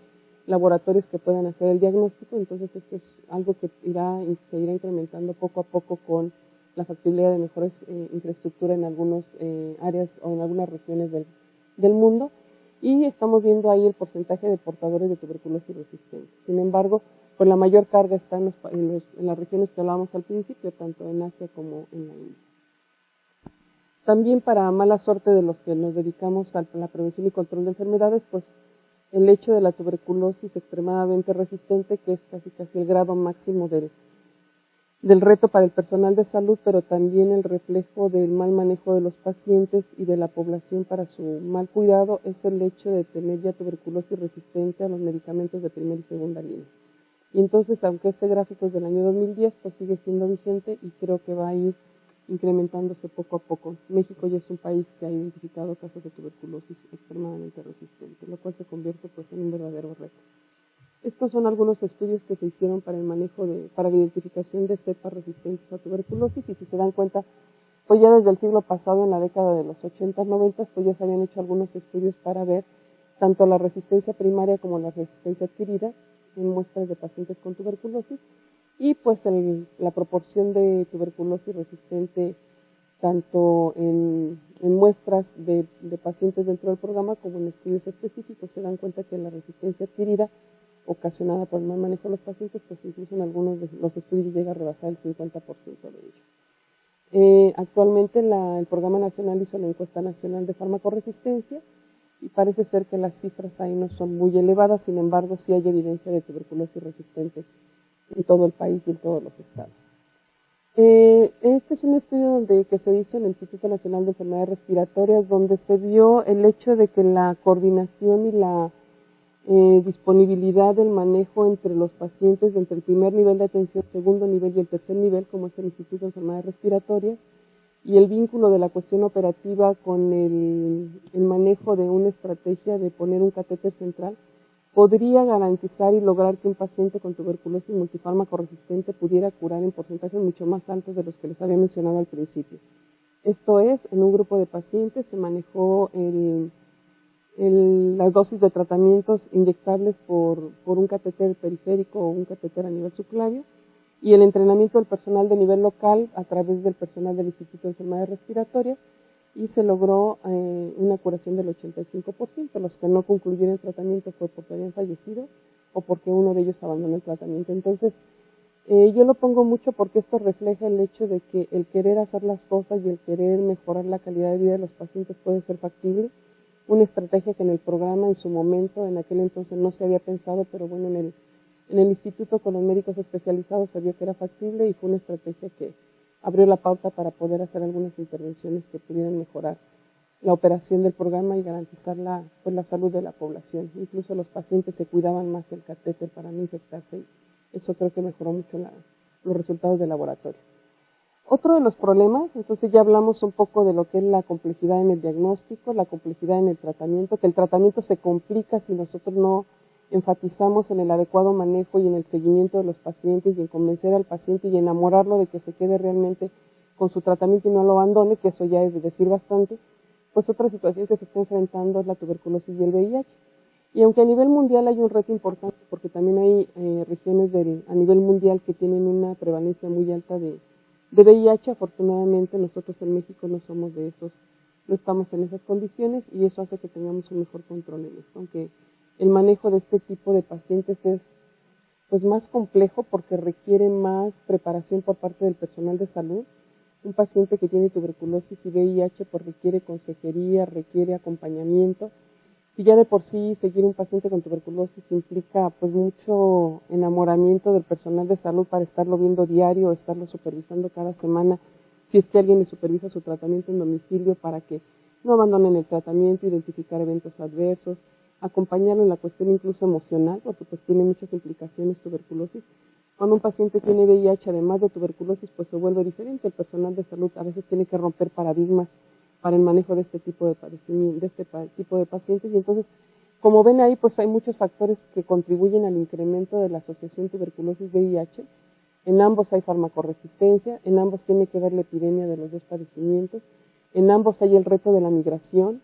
laboratorios que puedan hacer el diagnóstico. Entonces esto es algo que se irá incrementando poco a poco con la factibilidad de mejores infraestructura en algunas áreas o en algunas regiones del mundo, y estamos viendo ahí el porcentaje de portadores de tuberculosis resistente. Sin embargo, pues la mayor carga está en las regiones que hablábamos al principio, tanto en Asia como en la India. También, para mala suerte de los que nos dedicamos a la prevención y control de enfermedades, pues el hecho de la tuberculosis extremadamente resistente, que es casi el grado máximo del reto para el personal de salud, pero también el reflejo del mal manejo de los pacientes y de la población para su mal cuidado, es el hecho de tener ya tuberculosis resistente a los medicamentos de primera y segunda línea. Y entonces, aunque este gráfico es del año 2010, pues sigue siendo vigente y creo que va a ir incrementándose poco a poco. México ya es un país que ha identificado casos de tuberculosis extremadamente resistente, lo cual se convierte pues en un verdadero reto. Estos son algunos estudios que se hicieron para el manejo para la identificación de cepas resistentes a tuberculosis, y si se dan cuenta, pues ya desde el siglo pasado, en la década de los 80, 90, pues ya se habían hecho algunos estudios para ver tanto la resistencia primaria como la resistencia adquirida en muestras de pacientes con tuberculosis, y pues la proporción de tuberculosis resistente tanto en muestras de pacientes dentro del programa como en estudios específicos. Se dan cuenta que la resistencia adquirida ocasionada por el mal manejo de los pacientes, pues incluso en algunos de los estudios llega a rebasar el 50% de ellos. Actualmente el Programa Nacional hizo la Encuesta Nacional de Farmacoresistencia y parece ser que las cifras ahí no son muy elevadas. Sin embargo, sí hay evidencia de tuberculosis resistente en todo el país y en todos los estados. Este es un estudio que se hizo en el Instituto Nacional de Enfermedades Respiratorias, donde se vio el hecho de que la coordinación y la disponibilidad del manejo entre los pacientes entre el primer nivel de atención, segundo nivel y el tercer nivel, como es el Instituto de Enfermedades Respiratorias, y el vínculo de la cuestión operativa con el manejo de una estrategia de poner un catéter central, podría garantizar y lograr que un paciente con tuberculosis multifármaco resistente pudiera curar en porcentajes mucho más altos de los que les había mencionado al principio. Esto es, en un grupo de pacientes se manejó las dosis de tratamientos inyectables por un catéter periférico o un catéter a nivel subclavio, y el entrenamiento del personal de nivel local a través del personal del Instituto de Enfermedades Respiratorias y se logró una curación del 85%. Los que no concluyeron el tratamiento fue porque habían fallecido o porque uno de ellos abandonó el tratamiento. Entonces, yo lo pongo mucho porque esto refleja el hecho de que el querer hacer las cosas y el querer mejorar la calidad de vida de los pacientes puede ser factible. Una estrategia que en el programa en su momento, en aquel entonces no se había pensado, pero bueno, en el instituto con los médicos especializados se vio que era factible y fue una estrategia que abrió la pauta para poder hacer algunas intervenciones que pudieran mejorar la operación del programa y garantizar la salud de la población. Incluso los pacientes se cuidaban más el catéter para no infectarse. Eso creo que mejoró mucho los resultados del laboratorio. Otro de los problemas, entonces ya hablamos un poco de lo que es la complejidad en el diagnóstico, la complejidad en el tratamiento, que el tratamiento se complica si nosotros no enfatizamos en el adecuado manejo y en el seguimiento de los pacientes y en convencer al paciente y enamorarlo de que se quede realmente con su tratamiento y no lo abandone, que eso ya es de decir bastante. Pues otra situación que se está enfrentando es la tuberculosis y el VIH. Y aunque a nivel mundial hay un reto importante, porque también hay regiones a nivel mundial que tienen una prevalencia muy alta de VIH, afortunadamente nosotros en México no somos de esos, no estamos en esas condiciones y eso hace que tengamos un mejor control en esto, aunque el manejo de este tipo de pacientes es pues más complejo porque requiere más preparación por parte del personal de salud. Un paciente que tiene tuberculosis y VIH pues requiere consejería, requiere acompañamiento. Si ya de por sí seguir un paciente con tuberculosis implica pues mucho enamoramiento del personal de salud para estarlo viendo diario, estarlo supervisando cada semana, si es que alguien le supervisa su tratamiento en domicilio para que no abandonen el tratamiento, identificar eventos adversos, acompañarlo en la cuestión incluso emocional, porque pues tiene muchas implicaciones tuberculosis. Cuando un paciente tiene VIH además de tuberculosis pues se vuelve diferente, el personal de salud a veces tiene que romper paradigmas para el manejo de este tipo de pacientes y entonces, como ven ahí, pues hay muchos factores que contribuyen al incremento de la asociación tuberculosis-VIH. En ambos hay farmacoresistencia, en ambos tiene que ver la epidemia de los dos padecimientos, en ambos hay el reto de la migración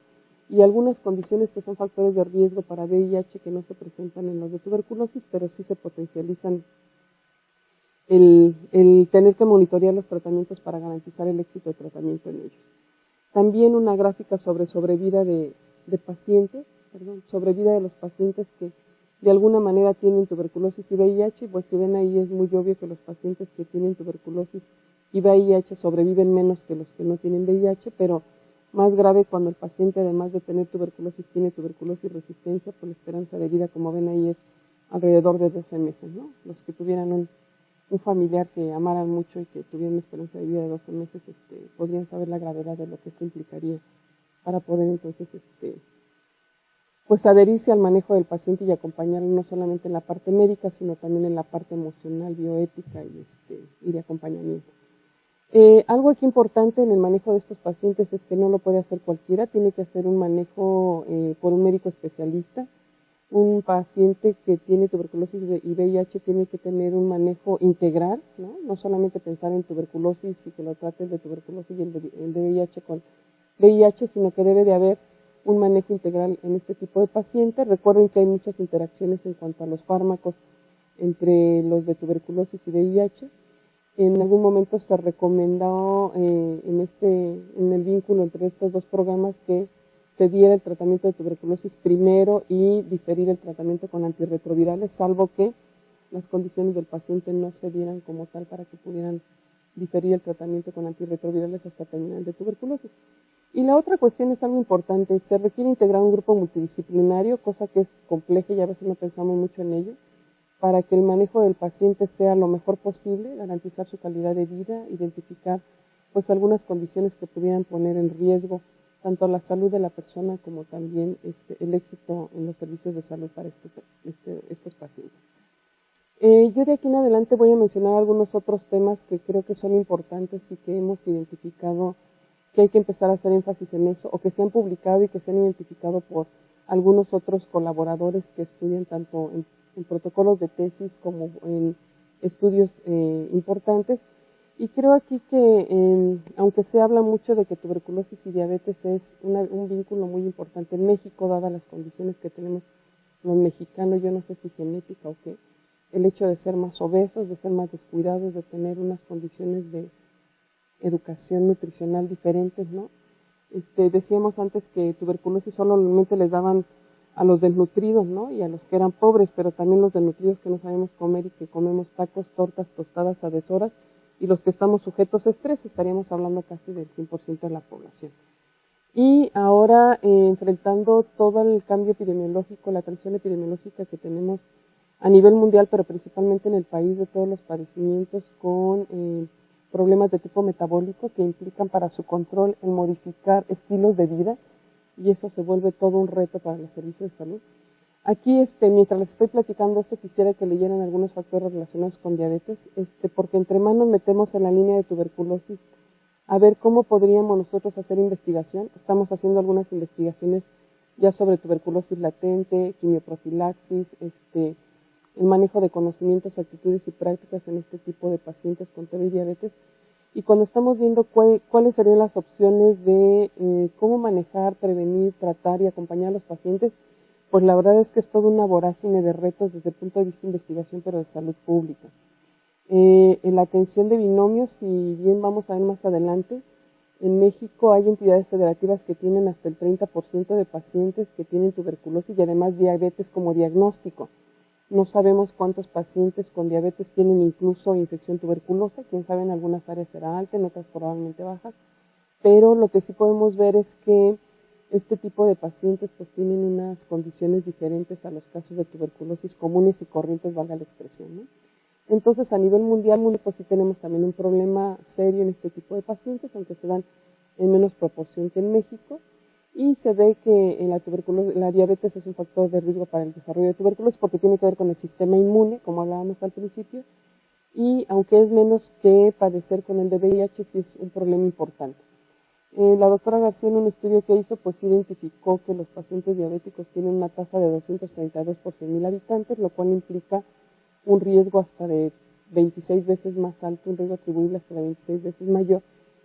y algunas condiciones que son factores de riesgo para VIH que no se presentan en los de tuberculosis, pero sí se potencializan el tener que monitorear los tratamientos para garantizar el éxito de tratamiento en ellos. También una gráfica sobre sobrevida de los pacientes que de alguna manera tienen tuberculosis y VIH, pues si ven ahí es muy obvio que los pacientes que tienen tuberculosis y VIH sobreviven menos que los que no tienen VIH, pero más grave cuando el paciente además de tener tuberculosis tiene tuberculosis resistencia, pues la esperanza de vida, como ven ahí, es alrededor de 12 meses, ¿no? Los que tuvieran un familiar que amaran mucho y que tuviera una esperanza de vida de 12 meses, podrían saber la gravedad de lo que esto implicaría para poder entonces, pues adherirse al manejo del paciente y acompañarlo no solamente en la parte médica, sino también en la parte emocional, bioética y de acompañamiento. Algo aquí importante en el manejo de estos pacientes es que no lo puede hacer cualquiera, tiene que hacer un manejo por un médico especialista. Un paciente que tiene tuberculosis y VIH tiene que tener un manejo integral, no solamente pensar en tuberculosis y que lo trates de tuberculosis y el de VIH con VIH, sino que debe de haber un manejo integral en este tipo de pacientes. Recuerden que hay muchas interacciones en cuanto a los fármacos entre los de tuberculosis y VIH. En algún momento se recomendó en el vínculo entre estos dos programas que se diera el tratamiento de tuberculosis primero y diferir el tratamiento con antirretrovirales, salvo que las condiciones del paciente no se dieran como tal para que pudieran diferir el tratamiento con antirretrovirales hasta terminar el de tuberculosis. Y la otra cuestión es algo importante, se requiere integrar un grupo multidisciplinario, cosa que es compleja y a veces no pensamos mucho en ello, para que el manejo del paciente sea lo mejor posible, garantizar su calidad de vida, identificar pues algunas condiciones que pudieran poner en riesgo tanto la salud de la persona como también el éxito en los servicios de salud para estos pacientes. Yo de aquí en adelante voy a mencionar algunos otros temas que creo que son importantes y que hemos identificado que hay que empezar a hacer énfasis en eso, o que se han publicado y que se han identificado por algunos otros colaboradores que estudian tanto en protocolos de tesis como en estudios importantes. Y creo aquí que, aunque se habla mucho de que tuberculosis y diabetes es un vínculo muy importante en México, dadas las condiciones que tenemos los mexicanos, yo no sé si genética o qué, el hecho de ser más obesos, de ser más descuidados, de tener unas condiciones de educación nutricional diferentes, ¿no? Decíamos antes que tuberculosis solamente les daban a los desnutridos, ¿no? Y a los que eran pobres, pero también los desnutridos que no sabemos comer y que comemos tacos, tortas, tostadas a deshoras, y los que estamos sujetos a estrés, estaríamos hablando casi del 100% de la población. Y ahora, enfrentando todo el cambio epidemiológico, la transición epidemiológica que tenemos a nivel mundial, pero principalmente en el país, de todos los padecimientos con problemas de tipo metabólico que implican para su control el modificar estilos de vida, y eso se vuelve todo un reto para los servicios de salud. Aquí, mientras les estoy platicando esto, quisiera que leyeran algunos factores relacionados con diabetes, porque entre más nos metemos en la línea de tuberculosis, a ver cómo podríamos nosotros hacer investigación. Estamos haciendo algunas investigaciones ya sobre tuberculosis latente, quimioprofilaxis, el manejo de conocimientos, actitudes y prácticas en este tipo de pacientes con TB y diabetes. Y cuando estamos viendo cuáles serían las opciones de cómo manejar, prevenir, tratar y acompañar a los pacientes, pues la verdad es que es toda una vorágine de retos desde el punto de vista de investigación, pero de salud pública. En la atención de binomios, si bien vamos a ver más adelante, en México hay entidades federativas que tienen hasta el 30% de pacientes que tienen tuberculosis y además diabetes como diagnóstico. No sabemos cuántos pacientes con diabetes tienen incluso infección tuberculosa, quién sabe, en algunas áreas será alta, en otras probablemente baja, pero lo que sí podemos ver es que este tipo de pacientes pues tienen unas condiciones diferentes a los casos de tuberculosis comunes y corrientes, valga la expresión, ¿no? Entonces, a nivel mundial, pues sí tenemos también un problema serio en este tipo de pacientes, aunque se dan en menos proporción que en México, y se ve que en la diabetes es un factor de riesgo para el desarrollo de tuberculosis porque tiene que ver con el sistema inmune, como hablábamos al principio, y aunque es menos que padecer con el de VIH, sí es un problema importante. La doctora García, en un estudio que hizo, pues identificó que los pacientes diabéticos tienen una tasa de 232 por 100.000 habitantes, lo cual implica un riesgo hasta de 26 veces más alto, un riesgo atribuible hasta de 26 veces mayor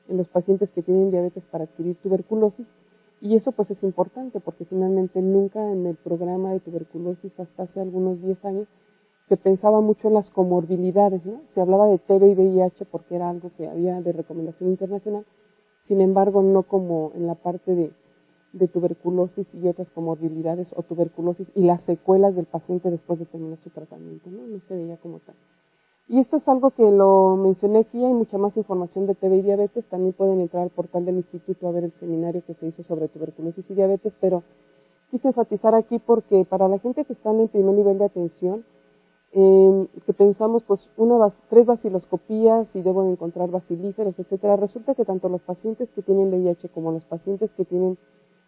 en los pacientes que tienen diabetes para adquirir tuberculosis. Y eso pues es importante porque finalmente nunca en el programa de tuberculosis hasta hace algunos 10 años se pensaba mucho en las comorbilidades, ¿no? Se hablaba de TB y VIH porque era algo que había de recomendación internacional, sin embargo no como en la parte de tuberculosis y otras comorbilidades o tuberculosis y las secuelas del paciente después de terminar su tratamiento, no se veía como tal. Y esto es algo que lo mencioné aquí, hay mucha más información de TB y diabetes, también pueden entrar al portal del instituto a ver el seminario que se hizo sobre tuberculosis y diabetes, pero quise enfatizar aquí porque para la gente que está en el primer nivel de atención, que pensamos pues 3 baciloscopías y debo encontrar bacilíferos, etcétera, resulta que tanto los pacientes que tienen VIH como los pacientes que tienen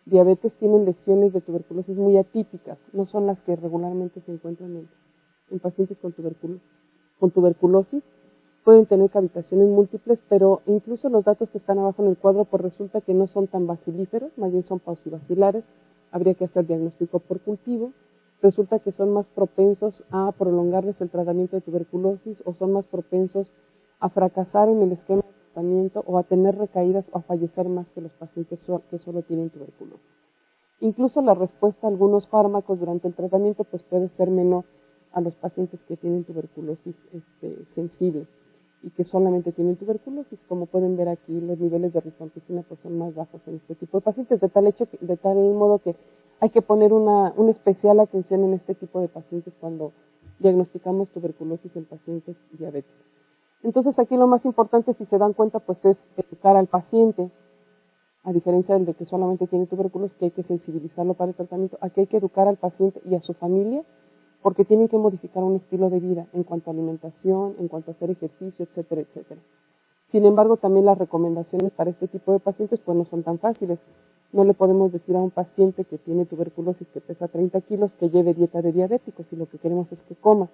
diabetes tienen lesiones de tuberculosis muy atípicas, no son las que regularmente se encuentran en pacientes con tuberculosis, pueden tener cavitaciones múltiples, pero incluso los datos que están abajo en el cuadro, pues resulta que no son tan bacilíferos, más bien son paucibacilares, habría que hacer diagnóstico por cultivo, resulta que son más propensos a prolongarles el tratamiento de tuberculosis o son más propensos a fracasar en el esquema de tratamiento o a tener recaídas o a fallecer más que los pacientes que solo tienen tuberculosis. Incluso la respuesta a algunos fármacos durante el tratamiento pues puede ser menor a los pacientes que tienen tuberculosis sensible y que solamente tienen tuberculosis. Como pueden ver aquí, los niveles de rifampicina pues son más bajos en este tipo de pacientes, de tal modo que hay que poner una especial atención en este tipo de pacientes cuando diagnosticamos tuberculosis en pacientes diabéticos. Entonces aquí lo más importante, si se dan cuenta, pues es educar al paciente, a diferencia del de que solamente tiene tuberculosis, que hay que sensibilizarlo para el tratamiento. Aquí hay que educar al paciente y a su familia porque tienen que modificar un estilo de vida en cuanto a alimentación, en cuanto a hacer ejercicio, etcétera, etcétera. Sin embargo, también las recomendaciones para este tipo de pacientes pues no son tan fáciles. No le podemos decir a un paciente que tiene tuberculosis, que pesa 30 kilos, que lleve dieta de diabéticos y lo que queremos es que coma.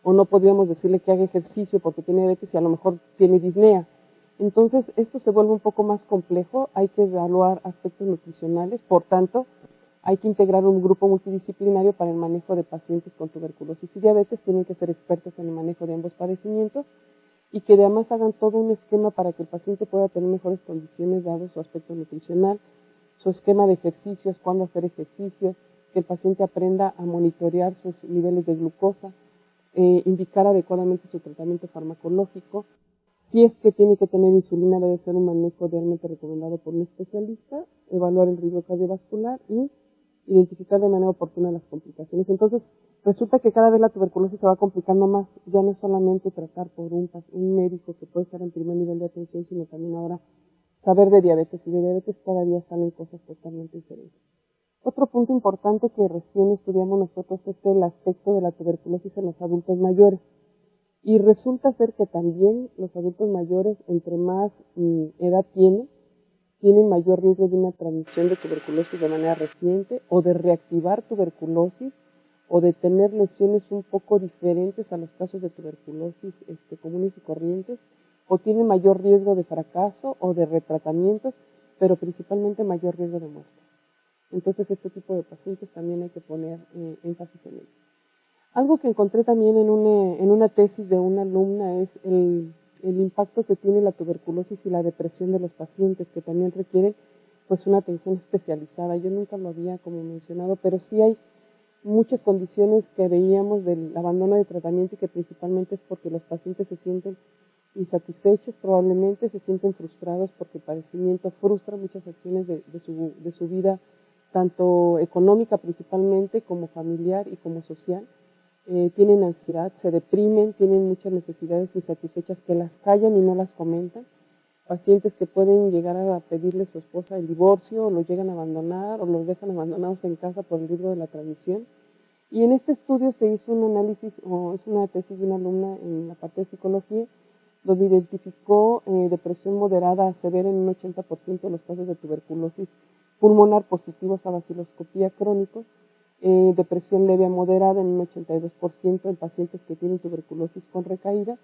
O no podríamos decirle que haga ejercicio porque tiene diabetes y a lo mejor tiene disnea. Entonces, esto se vuelve un poco más complejo, hay que evaluar aspectos nutricionales, por tanto, hay que integrar un grupo multidisciplinario para el manejo de pacientes con tuberculosis y diabetes, tienen que ser expertos en el manejo de ambos padecimientos y que además hagan todo un esquema para que el paciente pueda tener mejores condiciones dado su aspecto nutricional, su esquema de ejercicios, cuándo hacer ejercicios, que el paciente aprenda a monitorear sus niveles de glucosa, indicar adecuadamente su tratamiento farmacológico, Si es que tiene que tener insulina, debe ser un manejo realmente recomendado por un especialista, evaluar el riesgo cardiovascular y identificar de manera oportuna las complicaciones. Entonces, resulta que cada vez la tuberculosis se va complicando más. Ya no es solamente tratar por un médico que puede estar en primer nivel de atención, sino también ahora saber de diabetes. Y de diabetes cada día salen cosas totalmente diferentes. Otro punto importante que recién estudiamos nosotros es el aspecto de la tuberculosis en los adultos mayores. Y resulta ser que también los adultos mayores, entre más edad tienen mayor riesgo de una transmisión de tuberculosis de manera reciente o de reactivar tuberculosis o de tener lesiones un poco diferentes a los casos de tuberculosis comunes y corrientes, o tienen mayor riesgo de fracaso o de retratamientos, pero principalmente mayor riesgo de muerte. Entonces, este tipo de pacientes también hay que poner énfasis en ellos. Algo que encontré también en una tesis de una alumna es el impacto que tiene la tuberculosis y la depresión de los pacientes, que también requieren pues una atención especializada. Yo nunca lo había como mencionado, pero sí hay muchas condiciones que veíamos del abandono de tratamiento y que principalmente es porque los pacientes se sienten insatisfechos, probablemente se sienten frustrados porque el padecimiento frustra muchas acciones de su vida, tanto económica principalmente como familiar y como social. Tienen ansiedad, se deprimen, tienen muchas necesidades insatisfechas que las callan y no las comentan. Pacientes que pueden llegar a pedirle a su esposa el divorcio, o los llegan a abandonar, o los dejan abandonados en casa por el riesgo de la transmisión. Y en este estudio se hizo un análisis, o es una tesis de una alumna en la parte de psicología, donde identificó depresión moderada a severa en un 80% de los casos de tuberculosis pulmonar positivos a baciloscopía crónicos, depresión leve a moderada en un 82% en pacientes que tienen tuberculosis con recaída,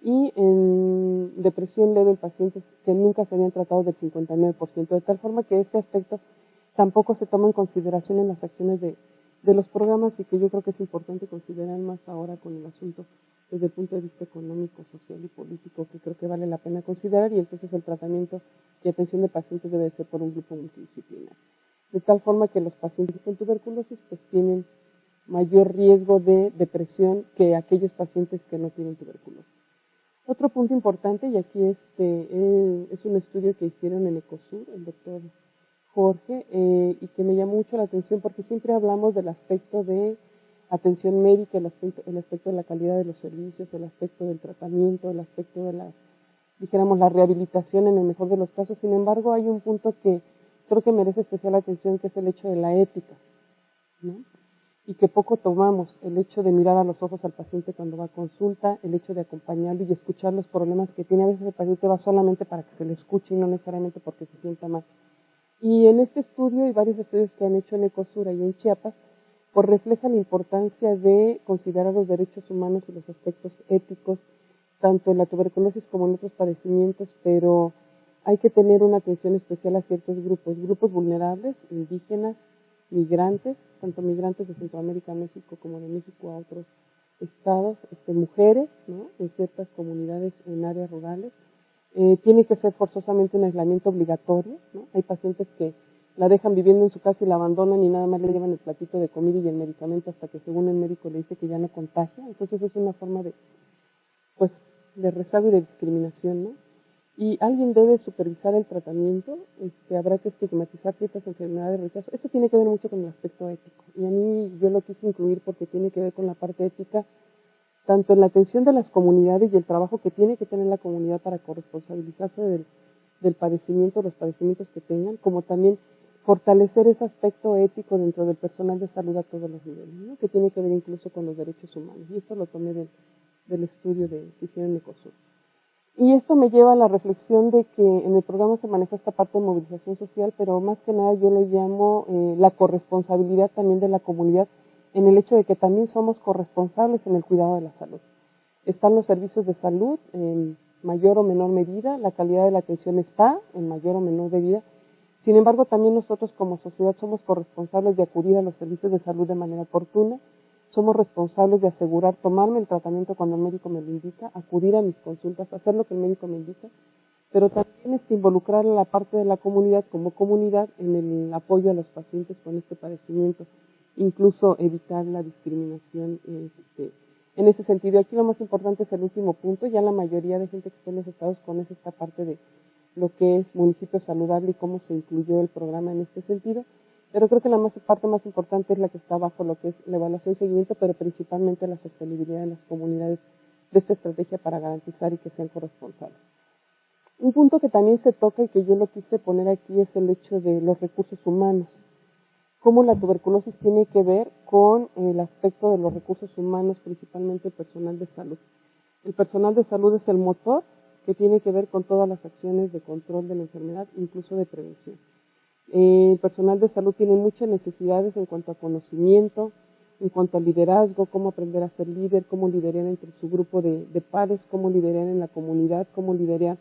y en depresión leve en pacientes que nunca se habían tratado del 59%, de tal forma que este aspecto tampoco se toma en consideración en las acciones de los programas, y que yo creo que es importante considerar más ahora con el asunto desde el punto de vista económico, social y político, que creo que vale la pena considerar, y entonces el tratamiento y atención de pacientes debe ser por un grupo multidisciplinario. De tal forma que los pacientes con tuberculosis pues tienen mayor riesgo de depresión que aquellos pacientes que no tienen tuberculosis. Otro punto importante, y aquí es un estudio que hicieron en Ecosur, el doctor Jorge, y que me llamó mucho la atención porque siempre hablamos del aspecto de atención médica, el aspecto de la calidad de los servicios, el aspecto del tratamiento, el aspecto de la rehabilitación en el mejor de los casos. Sin embargo, hay un punto que creo que merece especial atención, que es el hecho de la ética, ¿no? Y que poco tomamos, el hecho de mirar a los ojos al paciente cuando va a consulta, el hecho de acompañarlo y escuchar los problemas que tiene. A veces el paciente va solamente para que se le escuche y no necesariamente porque se sienta mal. Y en este estudio y varios estudios que han hecho en Ecosura y en Chiapas, pues refleja la importancia de considerar los derechos humanos y los aspectos éticos, tanto en la tuberculosis como en otros padecimientos, pero hay que tener una atención especial a ciertos grupos vulnerables, indígenas, migrantes, tanto migrantes de Centroamérica a México como de México a otros estados, mujeres, ¿no?, en ciertas comunidades en áreas rurales. Tiene que ser forzosamente un aislamiento obligatorio, ¿no? Hay pacientes que la dejan viviendo en su casa y la abandonan y nada más le llevan el platito de comida y el medicamento hasta que según el médico le dice que ya no contagia. Entonces es una forma de rezago y de discriminación, ¿no? Y alguien debe supervisar el tratamiento, habrá que estigmatizar ciertas enfermedades de rechazo. Esto tiene que ver mucho con el aspecto ético, y a mí yo lo quise incluir porque tiene que ver con la parte ética, tanto en la atención de las comunidades y el trabajo que tiene que tener la comunidad para corresponsabilizarse del padecimiento, los padecimientos que tengan, como también fortalecer ese aspecto ético dentro del personal de salud a todos los niveles, ¿no?, que tiene que ver incluso con los derechos humanos. Y esto lo tomé del estudio que hicieron en Ecosur. Y esto me lleva a la reflexión de que en el programa se maneja esta parte de movilización social, pero más que nada yo le llamo la corresponsabilidad también de la comunidad, en el hecho de que también somos corresponsables en el cuidado de la salud. Están los servicios de salud en mayor o menor medida, la calidad de la atención está en mayor o menor medida. Sin embargo, también nosotros como sociedad somos corresponsables de acudir a los servicios de salud de manera oportuna, somos responsables de asegurar tomarme el tratamiento cuando el médico me lo indica, acudir a mis consultas, hacer lo que el médico me indica, pero también es que involucrar a la parte de la comunidad como comunidad en el apoyo a los pacientes con este padecimiento, incluso evitar la discriminación en ese sentido. Aquí lo más importante es el último punto, ya la mayoría de gente que está en los estados conoce esta parte de lo que es municipio saludable y cómo se incluyó el programa en este sentido, pero creo que la parte más importante es la que está abajo, lo que es la evaluación y seguimiento, pero principalmente la sostenibilidad en las comunidades de esta estrategia para garantizar y que sean corresponsables. Un punto que también se toca y que yo lo quise poner aquí es el hecho de los recursos humanos. Cómo la tuberculosis tiene que ver con el aspecto de los recursos humanos, principalmente el personal de salud. El personal de salud es el motor que tiene que ver con todas las acciones de control de la enfermedad, incluso de prevención. El personal de salud tiene muchas necesidades en cuanto a conocimiento, en cuanto a liderazgo, cómo aprender a ser líder, cómo liderar entre su grupo de pares, cómo liderar en la comunidad, cómo liderar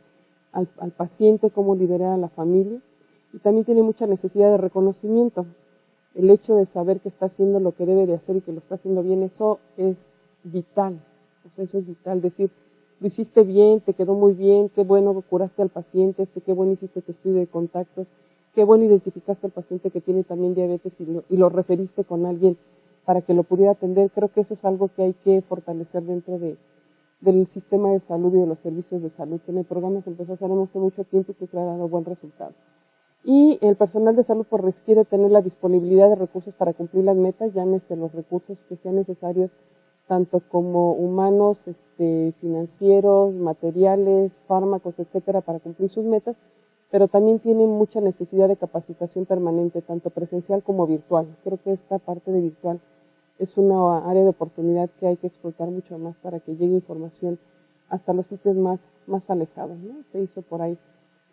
al paciente, cómo liderar a la familia. Y también tiene mucha necesidad de reconocimiento. El hecho de saber que está haciendo lo que debe de hacer y que lo está haciendo bien, eso es vital. O sea, eso es vital. Decir, lo hiciste bien, te quedó muy bien, qué bueno curaste al paciente, qué bueno hiciste tu estudio de contactos, qué bueno identificaste al paciente que tiene también diabetes y lo referiste con alguien para que lo pudiera atender. Creo que eso es algo que hay que fortalecer dentro del sistema de salud y de los servicios de salud, que en el programa se empezó a hacer hace mucho tiempo y que ha dado buen resultado. Y el personal de salud pues requiere tener la disponibilidad de recursos para cumplir las metas, llámese los recursos que sean necesarios, tanto como humanos, financieros, materiales, fármacos, etcétera, para cumplir sus metas, pero también tienen mucha necesidad de capacitación permanente, tanto presencial como virtual. Creo que esta parte de virtual es una área de oportunidad que hay que explotar mucho más para que llegue información hasta los sitios más alejados, ¿no? Se hizo por ahí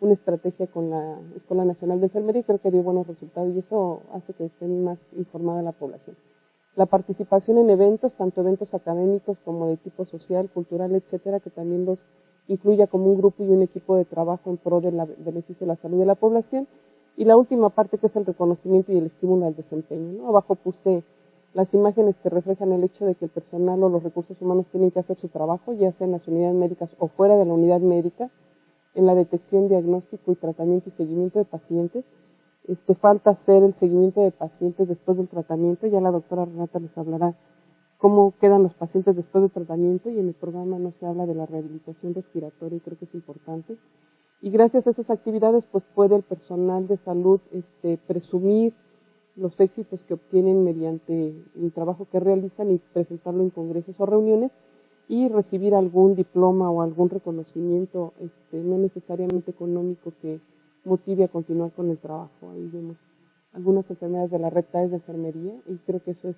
una estrategia con la Escuela Nacional de Enfermería y creo que dio buenos resultados y eso hace que esté más informada la población. La participación en eventos, tanto eventos académicos como de tipo social, cultural, etcétera, que también los incluya como un grupo y un equipo de trabajo en pro del beneficio de la salud de la población. Y la última parte que es el reconocimiento y el estímulo al desempeño, ¿no? Abajo puse las imágenes que reflejan el hecho de que el personal o los recursos humanos tienen que hacer su trabajo, ya sea en las unidades médicas o fuera de la unidad médica, en la detección, diagnóstico y tratamiento y seguimiento de pacientes. Falta hacer el seguimiento de pacientes después del tratamiento, ya la doctora Renata les hablará cómo quedan los pacientes después del tratamiento y en el programa no se habla de la rehabilitación respiratoria y creo que es importante. Y gracias a esas actividades pues puede el personal de salud presumir los éxitos que obtienen mediante el trabajo que realizan y presentarlo en congresos o reuniones y recibir algún diploma o algún reconocimiento, no necesariamente económico, que motive a continuar con el trabajo. Ahí vemos algunas enfermedades de la red TAES de enfermería y creo que eso es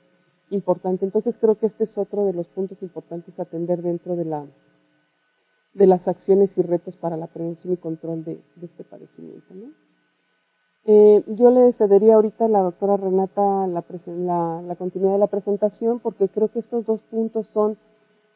importante. Entonces creo que este es otro de los puntos importantes a atender dentro de las acciones y retos para la prevención y control de este padecimiento, ¿no? Yo le cedería ahorita a la doctora Renata la continuidad de la presentación porque creo que estos dos puntos son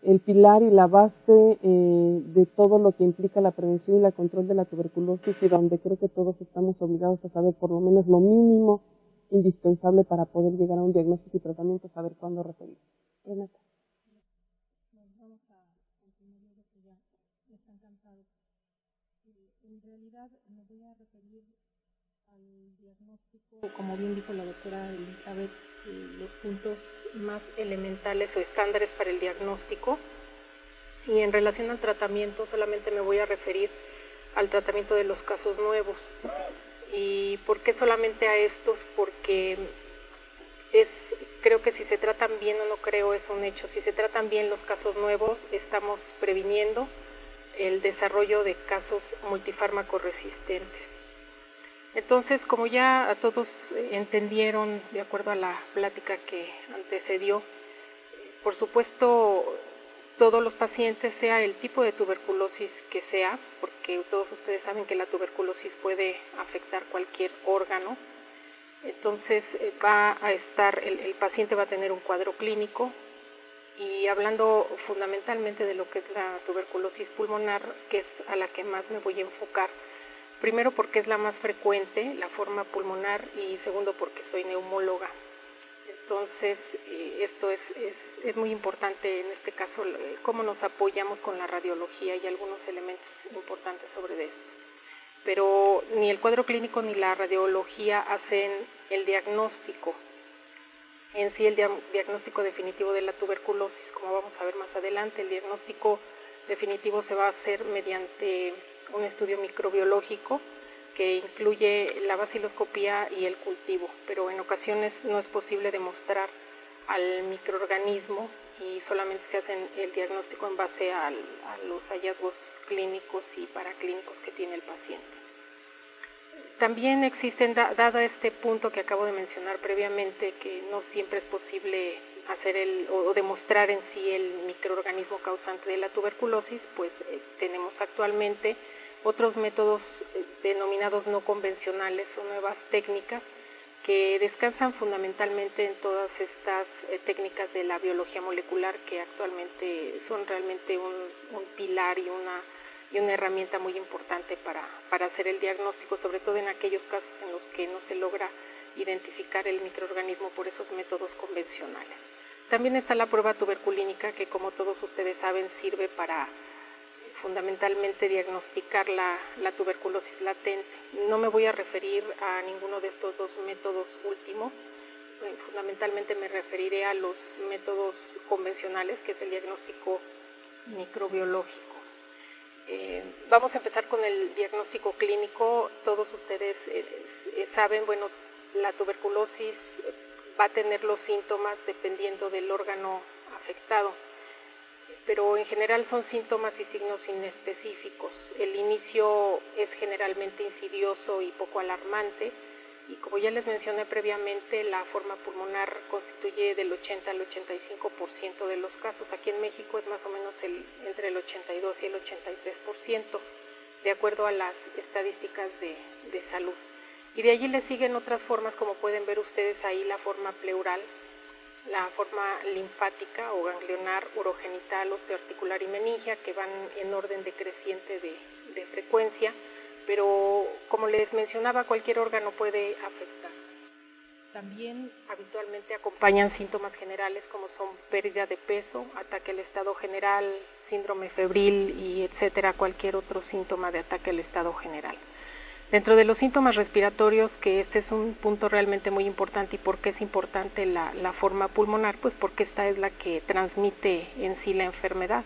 el pilar y la base de todo lo que implica la prevención y el control de la tuberculosis y donde creo que todos estamos obligados a saber por lo menos lo mínimo indispensable para poder llegar a un diagnóstico y tratamiento, saber cuándo referir. Renata. Vamos a continuar que ya están cansados. En realidad me voy a referir al diagnóstico, como bien dijo la doctora Elizabeth, los puntos más elementales o estándares para el diagnóstico, y en relación al tratamiento solamente me voy a referir al tratamiento de los casos nuevos. ¿Y por qué solamente a estos? Porque creo que si se tratan bien, o no creo, es un hecho, si se tratan bien los casos nuevos, estamos previniendo el desarrollo de casos multifármaco resistentes. Entonces, como ya todos entendieron, de acuerdo a la plática que antecedió, por supuesto, todos los pacientes, sea el tipo de tuberculosis que sea, porque todos ustedes saben que la tuberculosis puede afectar cualquier órgano, entonces va a estar, el paciente va a tener un cuadro clínico, y hablando fundamentalmente de lo que es la tuberculosis pulmonar, que es a la que más me voy a enfocar, primero porque es la más frecuente, la forma pulmonar, y segundo porque soy neumóloga. Entonces, esto es muy importante en este caso, cómo nos apoyamos con la radiología y algunos elementos importantes sobre esto. Pero ni el cuadro clínico ni la radiología hacen el diagnóstico. en sí el diagnóstico definitivo de la tuberculosis. Como vamos a ver más adelante, el diagnóstico definitivo se va a hacer mediante un estudio microbiológico que incluye la baciloscopía y el cultivo, pero en ocasiones no es posible demostrar al microorganismo y solamente se hace el diagnóstico en base a los hallazgos clínicos y paraclínicos que tiene el paciente. También existen, dado este punto que acabo de mencionar previamente, que no siempre es posible hacer o demostrar en sí el microorganismo causante de la tuberculosis, pues tenemos actualmente otros métodos denominados no convencionales o nuevas técnicas que descansan fundamentalmente en todas estas técnicas de la biología molecular, que actualmente son realmente un pilar y una herramienta muy importante para hacer el diagnóstico, sobre todo en aquellos casos en los que no se logra identificar el microorganismo por esos métodos convencionales. También está la prueba tuberculínica, que como todos ustedes saben sirve para fundamentalmente diagnosticar la tuberculosis latente. No me voy a referir a ninguno de estos dos métodos últimos, fundamentalmente me referiré a los métodos convencionales, que es el diagnóstico microbiológico. Vamos a empezar con el diagnóstico clínico. Todos ustedes saben, bueno, la tuberculosis va a tener los síntomas dependiendo del órgano afectado, pero en general son síntomas y signos inespecíficos. El inicio es generalmente insidioso y poco alarmante, y como ya les mencioné previamente, la forma pulmonar constituye del 80 al 85% de los casos. Aquí en México es más o menos entre el 82 y el 83%, de acuerdo a las estadísticas de salud. Y de allí le siguen otras formas, como pueden ver ustedes ahí, la forma pleural, la forma linfática o ganglionar, urogenital, osteoarticular y meningia, que van en orden decreciente de frecuencia, pero como les mencionaba, cualquier órgano puede afectar. También habitualmente acompañan síntomas generales como son pérdida de peso, ataque al estado general, síndrome febril y etcétera, cualquier otro síntoma de ataque al estado general. Dentro de los síntomas respiratorios, que este es un punto realmente muy importante. ¿Y por qué es importante la forma pulmonar? Pues porque esta es la que transmite en sí la enfermedad.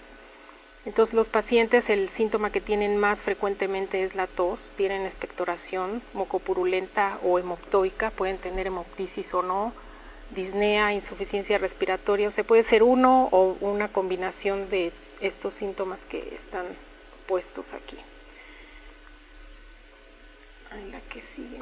Entonces los pacientes, el síntoma que tienen más frecuentemente es la tos, tienen expectoración mucopurulenta o hemoptoica, pueden tener hemoptisis o no, disnea, insuficiencia respiratoria, o sea, puede ser uno o una combinación de estos síntomas que están puestos aquí. La que sigue,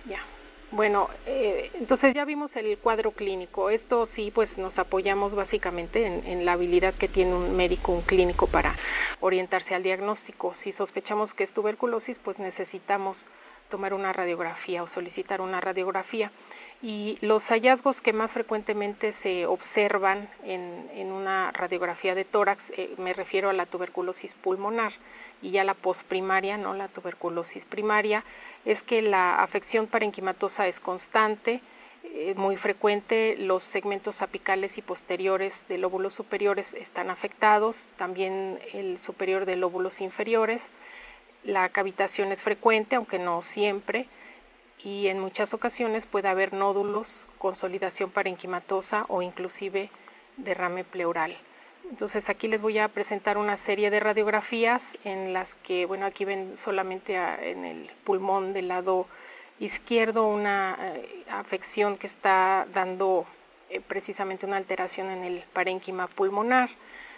ya. Bueno, entonces ya vimos el cuadro clínico. Esto sí, pues nos apoyamos básicamente en la habilidad que tiene un médico, un clínico, para orientarse al diagnóstico. Si sospechamos que es tuberculosis, pues necesitamos tomar una radiografía o solicitar una radiografía. Y los hallazgos que más frecuentemente se observan en una radiografía de tórax, me refiero a la tuberculosis pulmonar, y ya la posprimaria, no la tuberculosis primaria, es que la afección parenquimatosa es constante, muy frecuente. Los segmentos apicales y posteriores de lóbulos superiores están afectados, también el superior de lóbulos inferiores. La cavitación es frecuente, aunque no siempre, y en muchas ocasiones puede haber nódulos, consolidación parenquimatosa o inclusive derrame pleural. Entonces aquí les voy a presentar una serie de radiografías en las que, bueno, aquí ven solamente en el pulmón del lado izquierdo una afección que está dando precisamente una alteración en el parénquima pulmonar.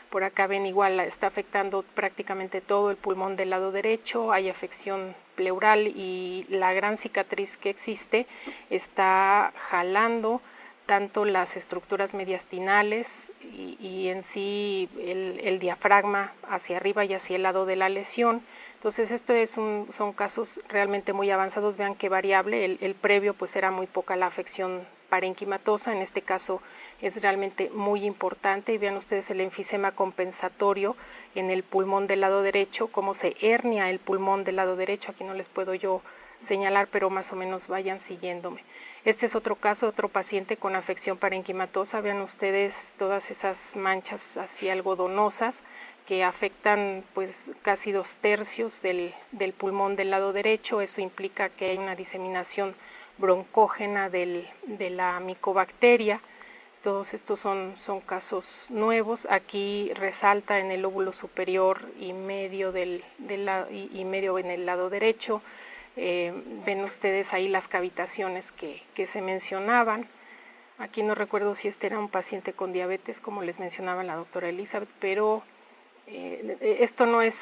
Por acá ven igual, está afectando prácticamente todo el pulmón del lado derecho, hay afección pleural y la gran cicatriz que existe está jalando tanto las estructuras mediastinales y en sí el diafragma hacia arriba y hacia el lado de la lesión. Entonces son casos realmente muy avanzados. Vean qué variable, el previo pues era muy poca la afección parenquimatosa, en este caso es realmente muy importante, y vean ustedes el enfisema compensatorio en el pulmón del lado derecho, cómo se hernia el pulmón del lado derecho. Aquí no les puedo yo señalar, pero más o menos vayan siguiéndome. Este es otro caso, otro paciente con afección parenquimatosa. Vean ustedes todas esas manchas así algodonosas que afectan pues casi 2/3 del pulmón del lado derecho. Eso implica que hay una diseminación broncógena de la micobacteria. Todos estos son casos nuevos. Aquí resalta en el lóbulo superior y medio y medio en el lado derecho. Ven ustedes ahí las cavitaciones que se mencionaban. Aquí no recuerdo si este era un paciente con diabetes, como les mencionaba la doctora Elizabeth, pero esto no es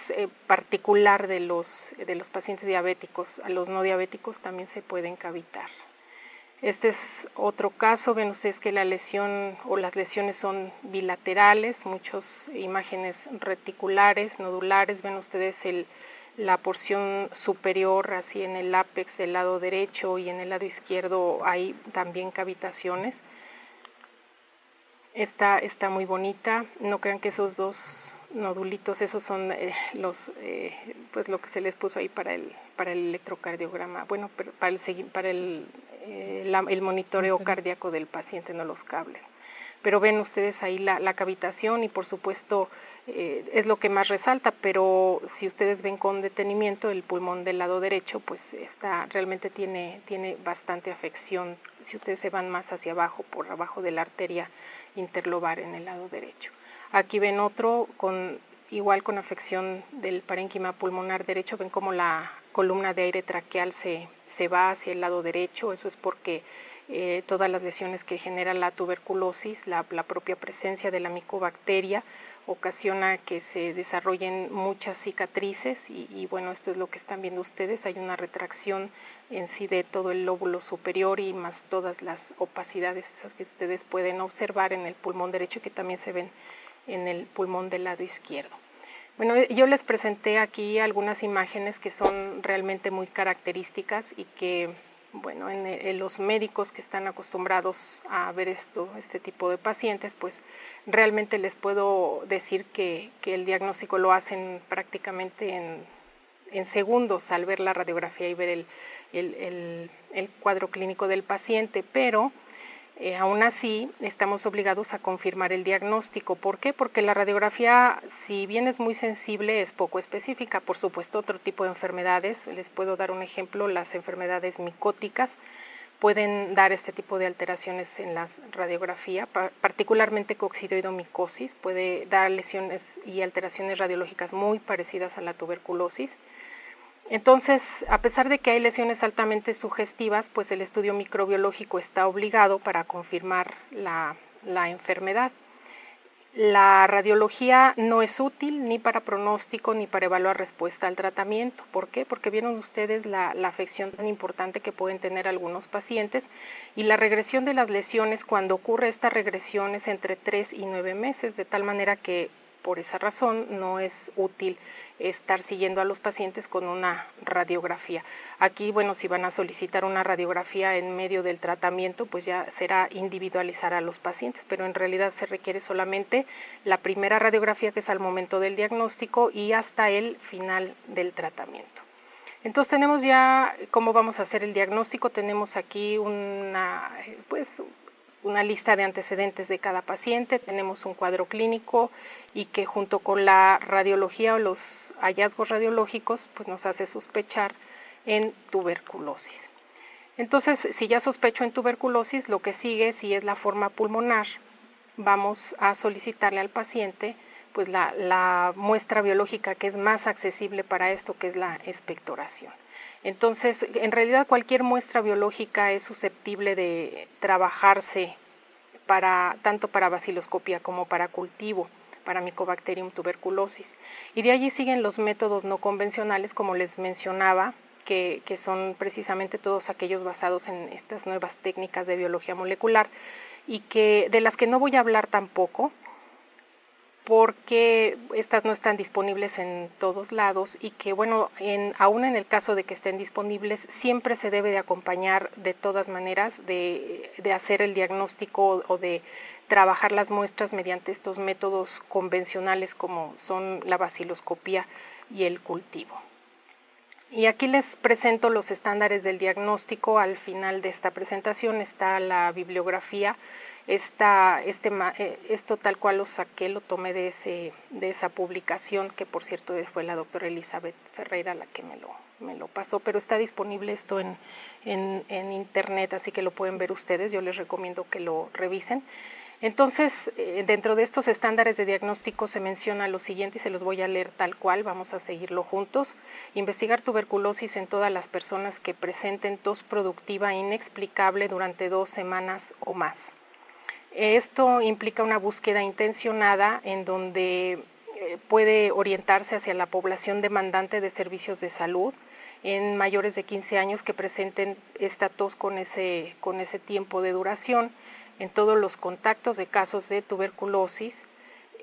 particular de los pacientes diabéticos. A los no diabéticos también se pueden cavitar. Este es otro caso. Ven ustedes que la lesión o las lesiones son bilaterales, muchas imágenes reticulares, nodulares. Ven ustedes la porción superior, así en el ápex del lado derecho, y en el lado izquierdo hay también cavitaciones. Está muy bonita. No crean que esos dos nodulitos, esos son pues lo que se les puso ahí para el electrocardiograma, bueno, para el monitoreo cardíaco del paciente, no los cables. Pero ven ustedes ahí la cavitación, y por supuesto es lo que más resalta, pero si ustedes ven con detenimiento el pulmón del lado derecho, pues realmente tiene bastante afección. Si ustedes se van más hacia abajo, por abajo de la arteria interlobar en el lado derecho. Aquí ven otro igual con afección del parénquima pulmonar derecho. Ven como la columna de aire traqueal se va hacia el lado derecho. Eso es porque todas las lesiones que genera la tuberculosis, la propia presencia de la micobacteria, ocasiona que se desarrollen muchas cicatrices, y bueno, esto es lo que están viendo ustedes. Hay una retracción en sí de todo el lóbulo superior, y más todas las opacidades esas que ustedes pueden observar en el pulmón derecho, y que también se ven en el pulmón del lado izquierdo. Bueno, yo les presenté aquí algunas imágenes que son realmente muy características, y que, bueno, en los médicos que están acostumbrados a ver este tipo de pacientes, pues realmente les puedo decir que el diagnóstico lo hacen prácticamente en segundos al ver la radiografía y ver el cuadro clínico del paciente, pero aún así estamos obligados a confirmar el diagnóstico. ¿Por qué? Porque la radiografía, si bien es muy sensible, es poco específica. Por supuesto, otro tipo de enfermedades, les puedo dar un ejemplo: las enfermedades micóticas pueden dar este tipo de alteraciones en la radiografía, particularmente coccidioidomicosis, puede dar lesiones y alteraciones radiológicas muy parecidas a la tuberculosis. Entonces, a pesar de que hay lesiones altamente sugestivas, pues el estudio microbiológico está obligado para confirmar la enfermedad. La radiología no es útil ni para pronóstico ni para evaluar respuesta al tratamiento. ¿Por qué? Porque vieron ustedes la afección tan importante que pueden tener algunos pacientes, y la regresión de las lesiones, cuando ocurre esta regresión, es entre 3 y 9 meses, de tal manera que por esa razón no es útil estar siguiendo a los pacientes con una radiografía. Aquí, bueno, si van a solicitar una radiografía en medio del tratamiento, pues ya será individualizar a los pacientes, pero en realidad se requiere solamente la primera radiografía, que es al momento del diagnóstico, y hasta el final del tratamiento. Entonces tenemos ya cómo vamos a hacer el diagnóstico. Tenemos aquí una lista de antecedentes de cada paciente, tenemos un cuadro clínico, y que junto con la radiología o los hallazgos radiológicos pues nos hace sospechar en tuberculosis. Entonces, si ya sospecho en tuberculosis, lo que sigue, si es la forma pulmonar, vamos a solicitarle al paciente pues la muestra biológica que es más accesible para esto, que es la expectoración. Entonces, en realidad cualquier muestra biológica es susceptible de trabajarse tanto para baciloscopia como para cultivo, para Mycobacterium tuberculosis. Y de allí siguen los métodos no convencionales, como les mencionaba, que son precisamente todos aquellos basados en estas nuevas técnicas de biología molecular, y de las que no voy a hablar tampoco, porque estas no están disponibles en todos lados, y que, bueno, aún en el caso de que estén disponibles, siempre se debe de acompañar de todas maneras de hacer el diagnóstico o de trabajar las muestras mediante estos métodos convencionales, como son la baciloscopía y el cultivo. Y aquí les presento los estándares del diagnóstico. Al final de esta presentación está la bibliografía Esto tal cual lo saqué, lo tomé de esa publicación, que por cierto fue la doctora Elizabeth Ferreira la que me lo pasó, pero está disponible esto en internet, así que lo pueden ver ustedes, yo les recomiendo que lo revisen. Entonces, dentro de estos estándares de diagnóstico se menciona lo siguiente, y se los voy a leer tal cual, vamos a seguirlo juntos. Investigar tuberculosis en todas las personas que presenten tos productiva inexplicable durante 2 semanas o más. Esto implica una búsqueda intencionada en donde puede orientarse hacia la población demandante de servicios de salud en mayores de 15 años que presenten esta tos con ese tiempo de duración, en todos los contactos de casos de tuberculosis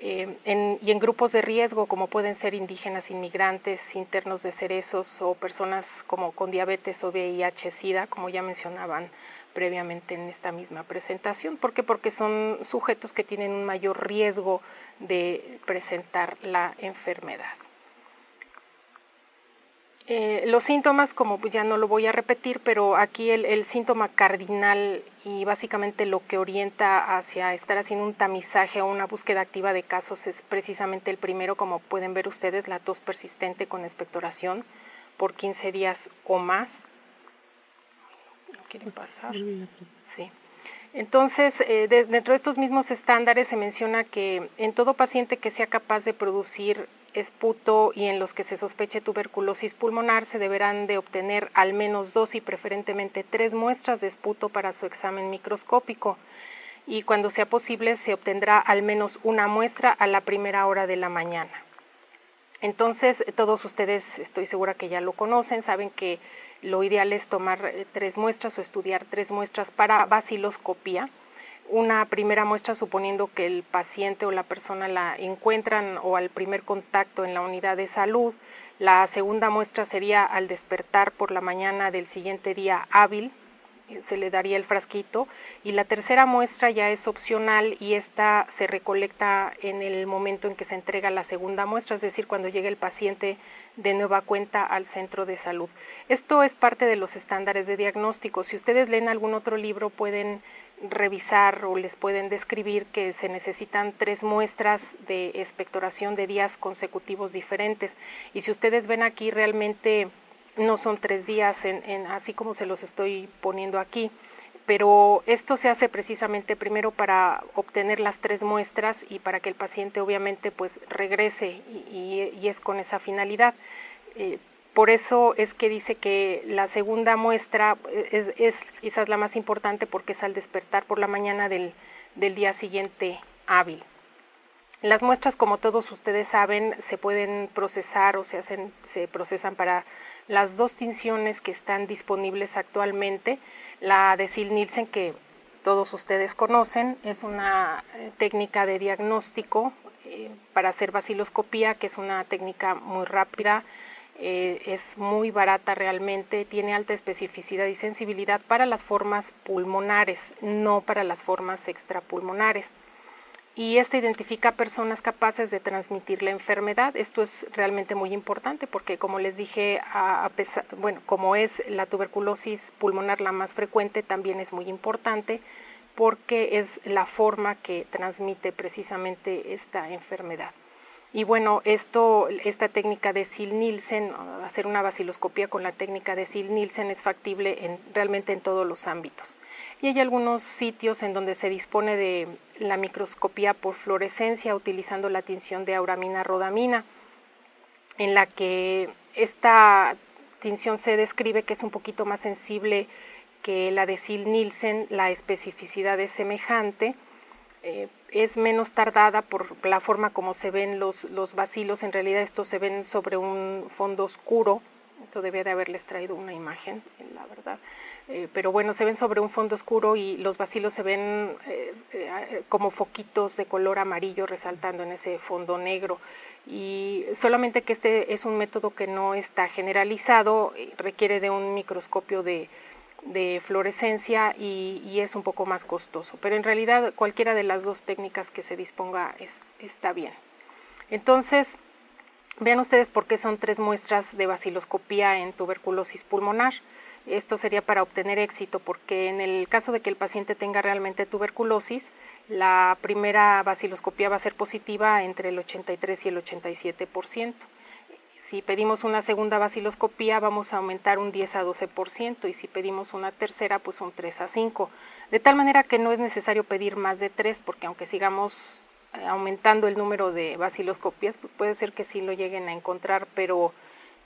y en grupos de riesgo como pueden ser indígenas, inmigrantes, internos de cerezos o personas como con diabetes o VIH-Sida, como ya mencionaban previamente en esta misma presentación. ¿Por qué? Porque son sujetos que tienen un mayor riesgo de presentar la enfermedad. Los síntomas, como ya no lo voy a repetir, pero aquí el síntoma cardinal y básicamente lo que orienta hacia estar haciendo un tamizaje o una búsqueda activa de casos es precisamente el primero, como pueden ver ustedes, la tos persistente con expectoración por 15 días o más. ¿No quieren pasar? Sí. Entonces, dentro de estos mismos estándares se menciona que en todo paciente que sea capaz de producir esputo y en los que se sospeche tuberculosis pulmonar se deberán de obtener al menos 2 y preferentemente 3 muestras de esputo para su examen microscópico, y cuando sea posible se obtendrá al menos una muestra a la primera hora de la mañana. Entonces, todos ustedes estoy segura que ya lo conocen, saben que lo ideal es tomar 3 muestras o estudiar 3 muestras para baciloscopía. Una primera muestra suponiendo que el paciente o la persona la encuentran o al primer contacto en la unidad de salud. La segunda muestra sería al despertar por la mañana del siguiente día hábil, se le daría el frasquito, y la tercera muestra ya es opcional y esta se recolecta en el momento en que se entrega la segunda muestra, es decir, cuando llegue el paciente de nueva cuenta al centro de salud. Esto es parte de los estándares de diagnóstico. Si ustedes leen algún otro libro pueden revisar o les pueden describir que se necesitan 3 muestras de expectoración de días consecutivos diferentes, y si ustedes ven aquí realmente no son 3 días así como se los estoy poniendo aquí, pero esto se hace precisamente primero para obtener las 3 muestras y para que el paciente obviamente pues regrese y es con esa finalidad. Por eso es que dice que la segunda muestra es quizás la más importante porque es al despertar por la mañana del día siguiente hábil. Las muestras, como todos ustedes saben, se pueden procesar o se procesan para las 2 tinciones que están disponibles actualmente. La de Ziehl-Neelsen, que todos ustedes conocen, es una técnica de diagnóstico para hacer baciloscopía, que es una técnica muy rápida, es muy barata realmente, tiene alta especificidad y sensibilidad para las formas pulmonares, no para las formas extrapulmonares. Y esta identifica personas capaces de transmitir la enfermedad. Esto es realmente muy importante porque, como les dije, como es la tuberculosis pulmonar la más frecuente, también es muy importante porque es la forma que transmite precisamente esta enfermedad. Y bueno, esta técnica de Ziehl-Neelsen, hacer una baciloscopía con la técnica de Ziehl-Neelsen es factible realmente en todos los ámbitos. Y hay algunos sitios en donde se dispone de la microscopía por fluorescencia utilizando la tinción de auramina-rodamina, en la que esta tinción se describe que es un poquito más sensible que la de Ziehl-Neelsen, la especificidad es semejante, es menos tardada por la forma como se ven los bacilos. En realidad estos se ven sobre un fondo oscuro. Esto debía de haberles traído una imagen, la verdad. Pero bueno, se ven sobre un fondo oscuro y los bacilos se ven como foquitos de color amarillo resaltando en ese fondo negro. Y solamente que este es un método que no está generalizado, requiere de un microscopio de fluorescencia y es un poco más costoso, pero en realidad cualquiera de las 2 técnicas que se disponga está bien. Entonces, vean ustedes por qué son 3 muestras de baciloscopía en tuberculosis pulmonar. Esto sería para obtener éxito, porque en el caso de que el paciente tenga realmente tuberculosis, la primera baciloscopía va a ser positiva entre el 83 y el 87%. Si pedimos una segunda baciloscopía, vamos a aumentar un 10 a 12%, y si pedimos una tercera, pues un 3 a 5. De tal manera que no es necesario pedir más de 3, porque aunque sigamos aumentando el número de baciloscopias, pues puede ser que sí lo lleguen a encontrar, pero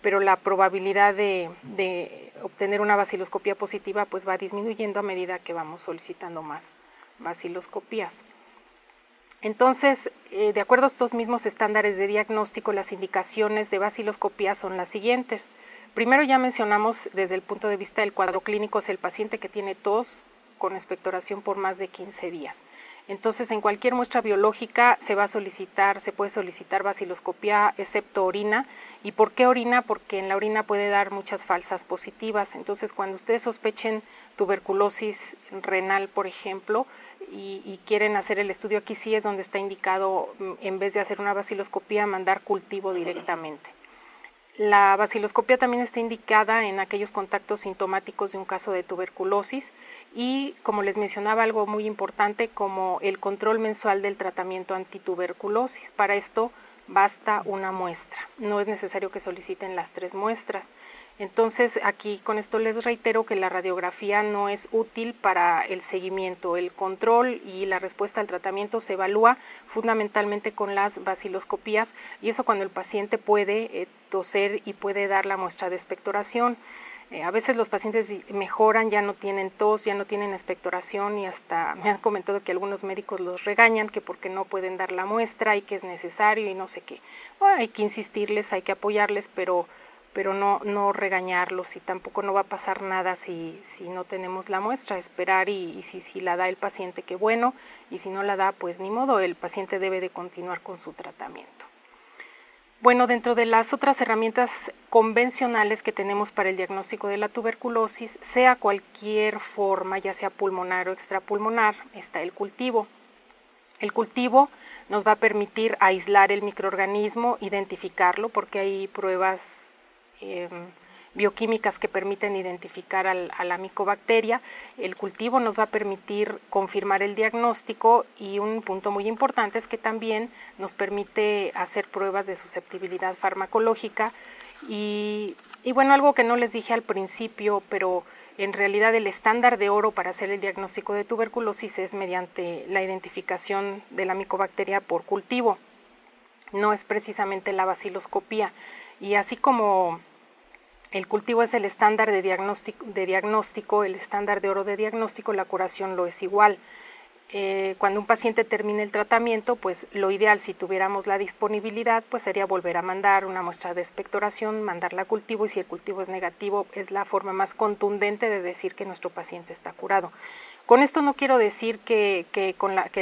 la probabilidad de obtener una baciloscopía positiva pues va disminuyendo a medida que vamos solicitando más baciloscopías. Entonces, de acuerdo a estos mismos estándares de diagnóstico, las indicaciones de baciloscopía son las siguientes. Primero, ya mencionamos desde el punto de vista del cuadro clínico, es el paciente que tiene tos con expectoración por más de 15 días. Entonces, en cualquier muestra biológica se puede solicitar baciloscopía, excepto orina. ¿Y por qué orina? Porque en la orina puede dar muchas falsas positivas. Entonces, cuando ustedes sospechen tuberculosis renal, por ejemplo, y quieren hacer el estudio, aquí sí es donde está indicado, en vez de hacer una baciloscopía, mandar cultivo directamente. La baciloscopía también está indicada en aquellos contactos sintomáticos de un caso de tuberculosis y, como les mencionaba, algo muy importante como el control mensual del tratamiento antituberculosis. Para esto basta una muestra, no es necesario que soliciten las 3 muestras. Entonces, aquí con esto les reitero que la radiografía no es útil para el seguimiento. El control y la respuesta al tratamiento se evalúa fundamentalmente con las baciloscopías, y eso cuando el paciente puede toser y puede dar la muestra de expectoración. A veces los pacientes mejoran, ya no tienen tos, ya no tienen expectoración, y hasta me han comentado que algunos médicos los regañan que porque no pueden dar la muestra y que es necesario y no sé qué. Bueno, hay que insistirles, hay que apoyarles, pero no regañarlos, y tampoco no va a pasar nada si no tenemos la muestra. Esperar y si la da el paciente, qué bueno, y si no la da, pues ni modo, el paciente debe de continuar con su tratamiento. Bueno, dentro de las otras herramientas convencionales que tenemos para el diagnóstico de la tuberculosis, sea cualquier forma, ya sea pulmonar o extrapulmonar, está el cultivo. El cultivo nos va a permitir aislar el microorganismo, identificarlo, porque hay pruebas bioquímicas que permiten identificar a la micobacteria. El cultivo nos va a permitir confirmar el diagnóstico, y un punto muy importante es que también nos permite hacer pruebas de susceptibilidad farmacológica. Y bueno, algo que no les dije al principio, pero en realidad el estándar de oro para hacer el diagnóstico de tuberculosis es mediante la identificación de la micobacteria por cultivo, no es precisamente la baciloscopía. Y así como el cultivo es el estándar de diagnóstico, el estándar de oro de diagnóstico, la curación lo es igual. Cuando un paciente termine el tratamiento, pues lo ideal, si tuviéramos la disponibilidad, pues sería volver a mandar una muestra de expectoración, mandarla a cultivo, y si el cultivo es negativo, es la forma más contundente de decir que nuestro paciente está curado. Con esto no quiero decir que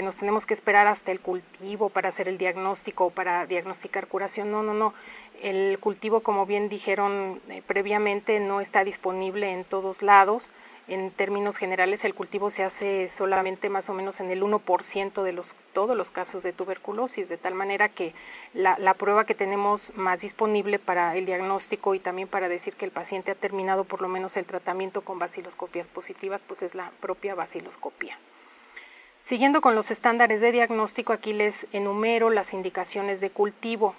nos tenemos que esperar hasta el cultivo para hacer el diagnóstico o para diagnosticar curación. No. El cultivo, como bien dijeron previamente, no está disponible en todos lados. En términos generales, el cultivo se hace solamente más o menos en el 1% de todos los casos de tuberculosis, de tal manera que la prueba que tenemos más disponible para el diagnóstico y también para decir que el paciente ha terminado por lo menos el tratamiento con baciloscopías positivas, pues es la propia baciloscopía. Siguiendo con los estándares de diagnóstico, aquí les enumero las indicaciones de cultivo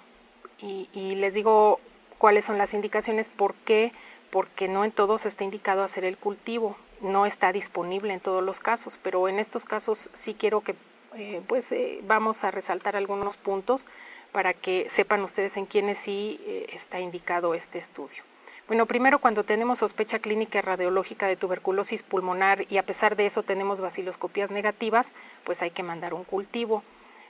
y les digo cuáles son las indicaciones. ¿Por qué? Porque no en todos está indicado hacer el cultivo, no está disponible en todos los casos, pero en estos casos sí quiero que vamos a resaltar algunos puntos para que sepan ustedes en quiénes sí está indicado este estudio. Bueno, primero, cuando tenemos sospecha clínica y radiológica de tuberculosis pulmonar y a pesar de eso tenemos baciloscopías negativas, pues hay que mandar un cultivo.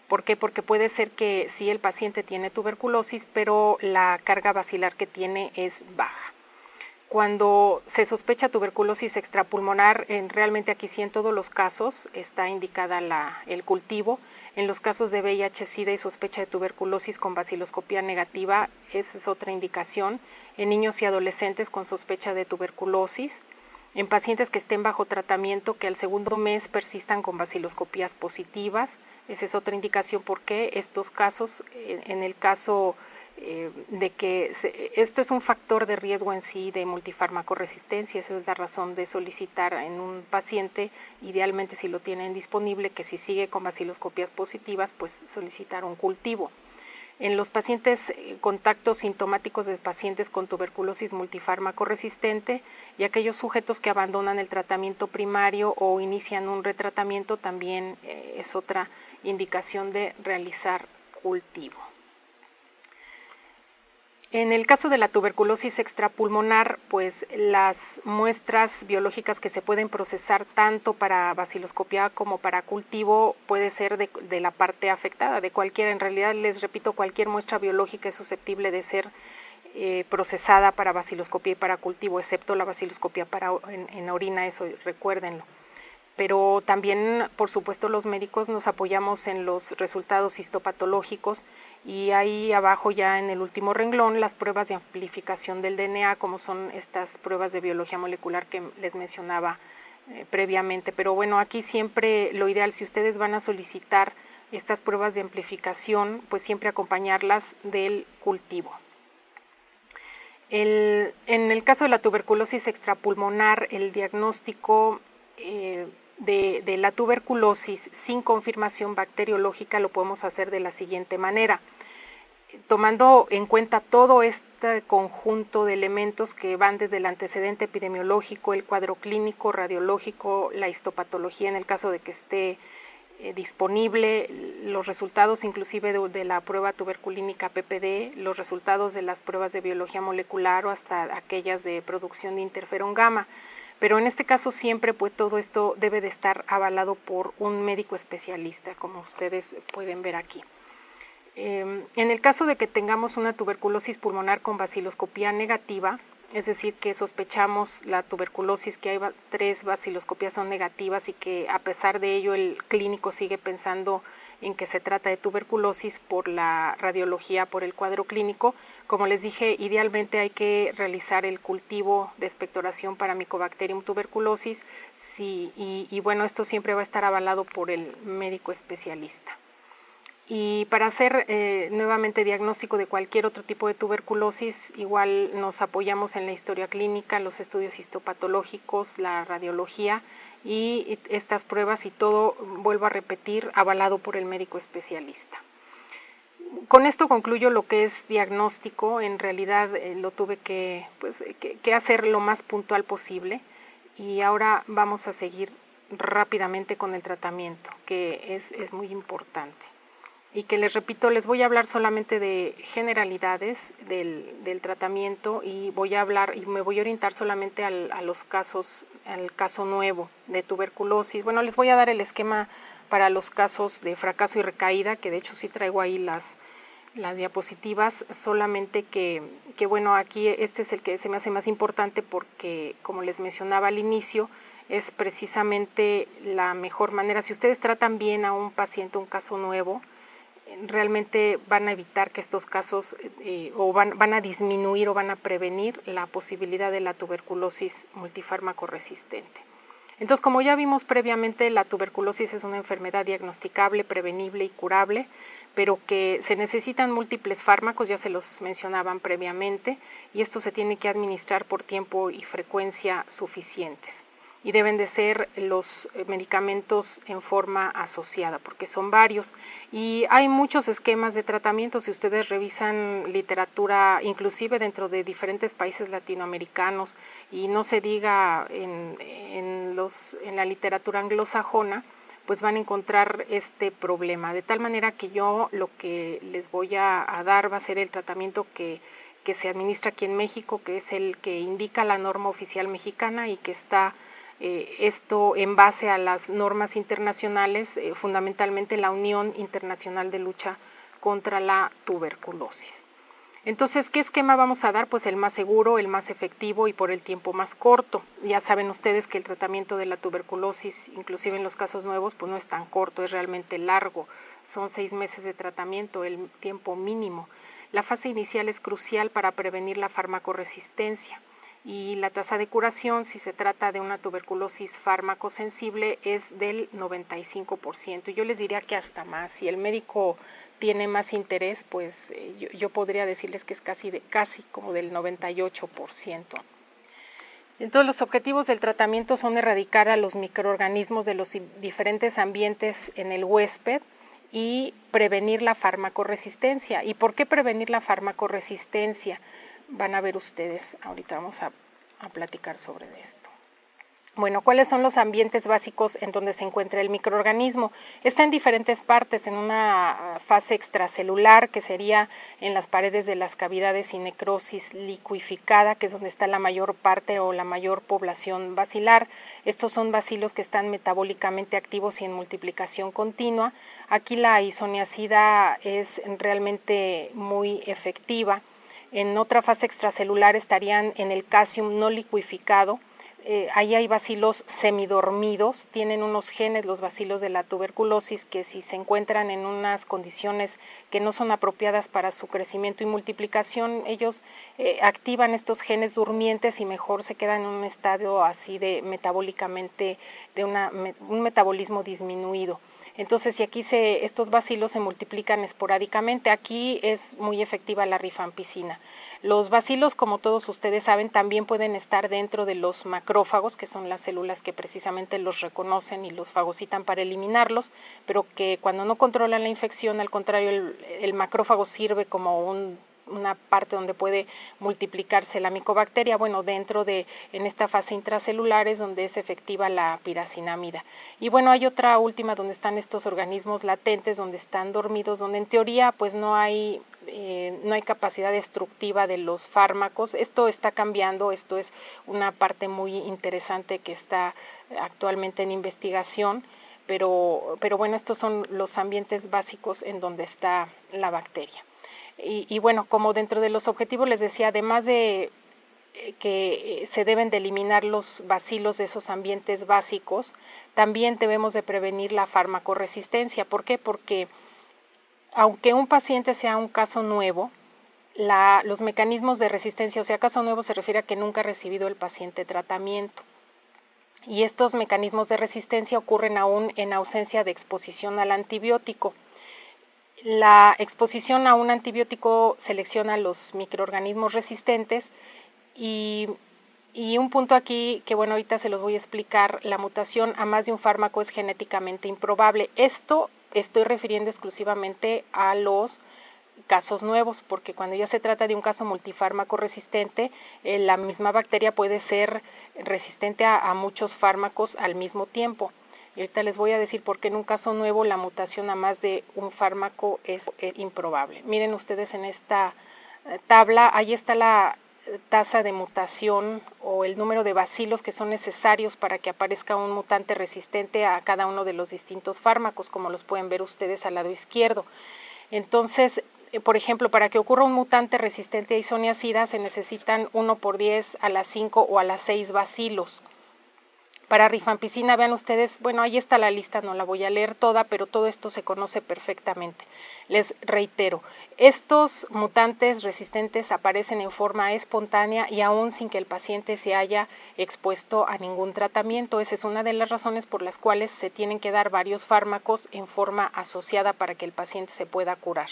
¿Por qué? Porque puede ser que sí el paciente tiene tuberculosis, pero la carga bacilar que tiene es baja. Cuando se sospecha tuberculosis extrapulmonar, realmente aquí sí en todos los casos está indicada el cultivo. En los casos de VIH-Sida y sospecha de tuberculosis con baciloscopía negativa, esa es otra indicación. En niños y adolescentes con sospecha de tuberculosis. En pacientes que estén bajo tratamiento, que al segundo mes persistan con baciloscopías positivas, esa es otra indicación. Porque estos casos, en el caso de que esto es un factor de riesgo en sí de multifármaco-resistencia. Esa es la razón de solicitar en un paciente, idealmente si lo tienen disponible, que si sigue con baciloscopias positivas, pues solicitar un cultivo. En los pacientes contactos sintomáticos de pacientes con tuberculosis multifármaco resistente y aquellos sujetos que abandonan el tratamiento primario o inician un retratamiento, también es otra indicación de realizar cultivo. En el caso de la tuberculosis extrapulmonar, pues las muestras biológicas que se pueden procesar tanto para baciloscopía como para cultivo puede ser de la parte afectada, de cualquiera. En realidad, les repito, cualquier muestra biológica es susceptible de ser procesada para baciloscopía y para cultivo, excepto la baciloscopía en orina, eso recuérdenlo. Pero también, por supuesto, los médicos nos apoyamos en los resultados histopatológicos y ahí abajo ya en el último renglón las pruebas de amplificación del DNA, como son estas pruebas de biología molecular que les mencionaba previamente. Pero bueno, aquí siempre lo ideal, si ustedes van a solicitar estas pruebas de amplificación, pues siempre acompañarlas del cultivo. En el caso de la tuberculosis extrapulmonar, el diagnóstico de la tuberculosis sin confirmación bacteriológica lo podemos hacer de la siguiente manera, tomando en cuenta todo este conjunto de elementos que van desde el antecedente epidemiológico, el cuadro clínico, radiológico, la histopatología en el caso de que esté disponible, los resultados inclusive de la prueba tuberculínica PPD, los resultados de las pruebas de biología molecular o hasta aquellas de producción de interferón gamma. Pero en este caso siempre pues todo esto debe de estar avalado por un médico especialista, como ustedes pueden ver aquí. En el caso de que tengamos una tuberculosis pulmonar con baciloscopía negativa, es decir, que sospechamos la tuberculosis, que hay 3 baciloscopias son negativas y que a pesar de ello el clínico sigue pensando en que se trata de tuberculosis por la radiología, por el cuadro clínico. Como les dije, idealmente hay que realizar el cultivo de expectoración para Mycobacterium tuberculosis y bueno, esto siempre va a estar avalado por el médico especialista. Y para hacer nuevamente diagnóstico de cualquier otro tipo de tuberculosis, igual nos apoyamos en la historia clínica, los estudios histopatológicos, la radiología y estas pruebas y todo, vuelvo a repetir, avalado por el médico especialista. Con esto concluyo lo que es diagnóstico. En realidad lo tuve que hacer lo más puntual posible y ahora vamos a seguir rápidamente con el tratamiento, que es muy importante. Y que les repito, les voy a hablar solamente de generalidades del tratamiento y voy a hablar y me voy a orientar solamente al caso nuevo de tuberculosis. Bueno, les voy a dar el esquema para los casos de fracaso y recaída, que de hecho sí traigo ahí las diapositivas, solamente que bueno, aquí este es el que se me hace más importante porque, como les mencionaba al inicio, es precisamente la mejor manera. Si ustedes tratan bien a un paciente, un caso nuevo, realmente van a evitar que estos casos o van a disminuir o van a prevenir la posibilidad de la tuberculosis multifármaco resistente. Entonces, como ya vimos previamente, la tuberculosis es una enfermedad diagnosticable, prevenible y curable, pero que se necesitan múltiples fármacos, ya se los mencionaban previamente, y esto se tiene que administrar por tiempo y frecuencia suficientes. Y deben de ser los medicamentos en forma asociada, porque son varios. Y hay muchos esquemas de tratamiento. Si ustedes revisan literatura, inclusive dentro de diferentes países latinoamericanos, y no se diga en la literatura anglosajona, pues van a encontrar este problema. De tal manera que yo lo que les voy a dar va a ser el tratamiento que se administra aquí en México, que es el que indica la norma oficial mexicana y que está esto en base a las normas internacionales, fundamentalmente la Unión Internacional de Lucha contra la Tuberculosis. Entonces, ¿qué esquema vamos a dar? Pues el más seguro, el más efectivo y por el tiempo más corto. Ya saben ustedes que el tratamiento de la tuberculosis, inclusive en los casos nuevos, pues no es tan corto, es realmente largo. Son 6 meses de tratamiento, el tiempo mínimo. La fase inicial es crucial para prevenir la farmacoresistencia. y la tasa de curación, si se trata de una tuberculosis fármaco-sensible, es del 95%. Yo les diría que hasta más. Si el médico tiene más interés, pues yo podría decirles que es casi como del 98%. Entonces, los objetivos del tratamiento son erradicar a los microorganismos de los diferentes ambientes en el huésped y prevenir la farmacoresistencia. ¿Y por qué prevenir la farmacoresistencia? Van a ver ustedes, ahorita vamos a platicar sobre esto. Bueno, ¿cuáles son los ambientes básicos en donde se encuentra el microorganismo? Está en diferentes partes, en una fase extracelular, que sería en las paredes de las cavidades y necrosis liquificada, que es donde está la mayor parte o la mayor población bacilar. Estos son bacilos que están metabólicamente activos y en multiplicación continua. Aquí la isoniazida es realmente muy efectiva. En otra fase extracelular estarían en el calcium no liquificado. Ahí hay bacilos semidormidos, tienen unos genes los bacilos de la tuberculosis que si se encuentran en unas condiciones que no son apropiadas para su crecimiento y multiplicación, ellos activan estos genes durmientes y mejor se quedan en un estado así de metabólicamente, de un metabolismo disminuido. Entonces, si aquí estos bacilos se multiplican esporádicamente, aquí es muy efectiva la rifampicina. Los bacilos, como todos ustedes saben, también pueden estar dentro de los macrófagos, que son las células que precisamente los reconocen y los fagocitan para eliminarlos, pero que cuando no controlan la infección, al contrario, el macrófago sirve como una parte donde puede multiplicarse la micobacteria. Bueno, en esta fase intracelular es donde es efectiva la piracinamida. Y bueno, hay otra última donde están estos organismos latentes, donde están dormidos, donde en teoría pues no hay capacidad destructiva de los fármacos. Esto está cambiando, esto es una parte muy interesante que está actualmente en investigación, pero bueno, estos son los ambientes básicos en donde está la bacteria. Y bueno, como dentro de los objetivos les decía, además de que se deben de eliminar los bacilos de esos ambientes básicos, también debemos de prevenir la farmacoresistencia. ¿Por qué? Porque aunque un paciente sea un caso nuevo, los mecanismos de resistencia, o sea, caso nuevo se refiere a que nunca ha recibido el paciente tratamiento. Y estos mecanismos de resistencia ocurren aún en ausencia de exposición al antibiótico. La exposición a un antibiótico selecciona los microorganismos resistentes y un punto aquí que bueno, ahorita se los voy a explicar, la mutación a más de un fármaco es genéticamente improbable. Esto estoy refiriendo exclusivamente a los casos nuevos, porque cuando ya se trata de un caso multifármaco resistente, la misma bacteria puede ser resistente a muchos fármacos al mismo tiempo. Y ahorita les voy a decir por qué en un caso nuevo la mutación a más de un fármaco es improbable. Miren ustedes en esta tabla, ahí está la tasa de mutación o el número de bacilos que son necesarios para que aparezca un mutante resistente a cada uno de los distintos fármacos, como los pueden ver ustedes al lado izquierdo. Entonces, por ejemplo, para que ocurra un mutante resistente a isoniazida se necesitan 1 por 10 a las 5 o a las 6 bacilos. Para rifampicina, vean ustedes, bueno, ahí está la lista, no la voy a leer toda, pero todo esto se conoce perfectamente. Les reitero, estos mutantes resistentes aparecen en forma espontánea y aún sin que el paciente se haya expuesto a ningún tratamiento. Esa es una de las razones por las cuales se tienen que dar varios fármacos en forma asociada para que el paciente se pueda curar.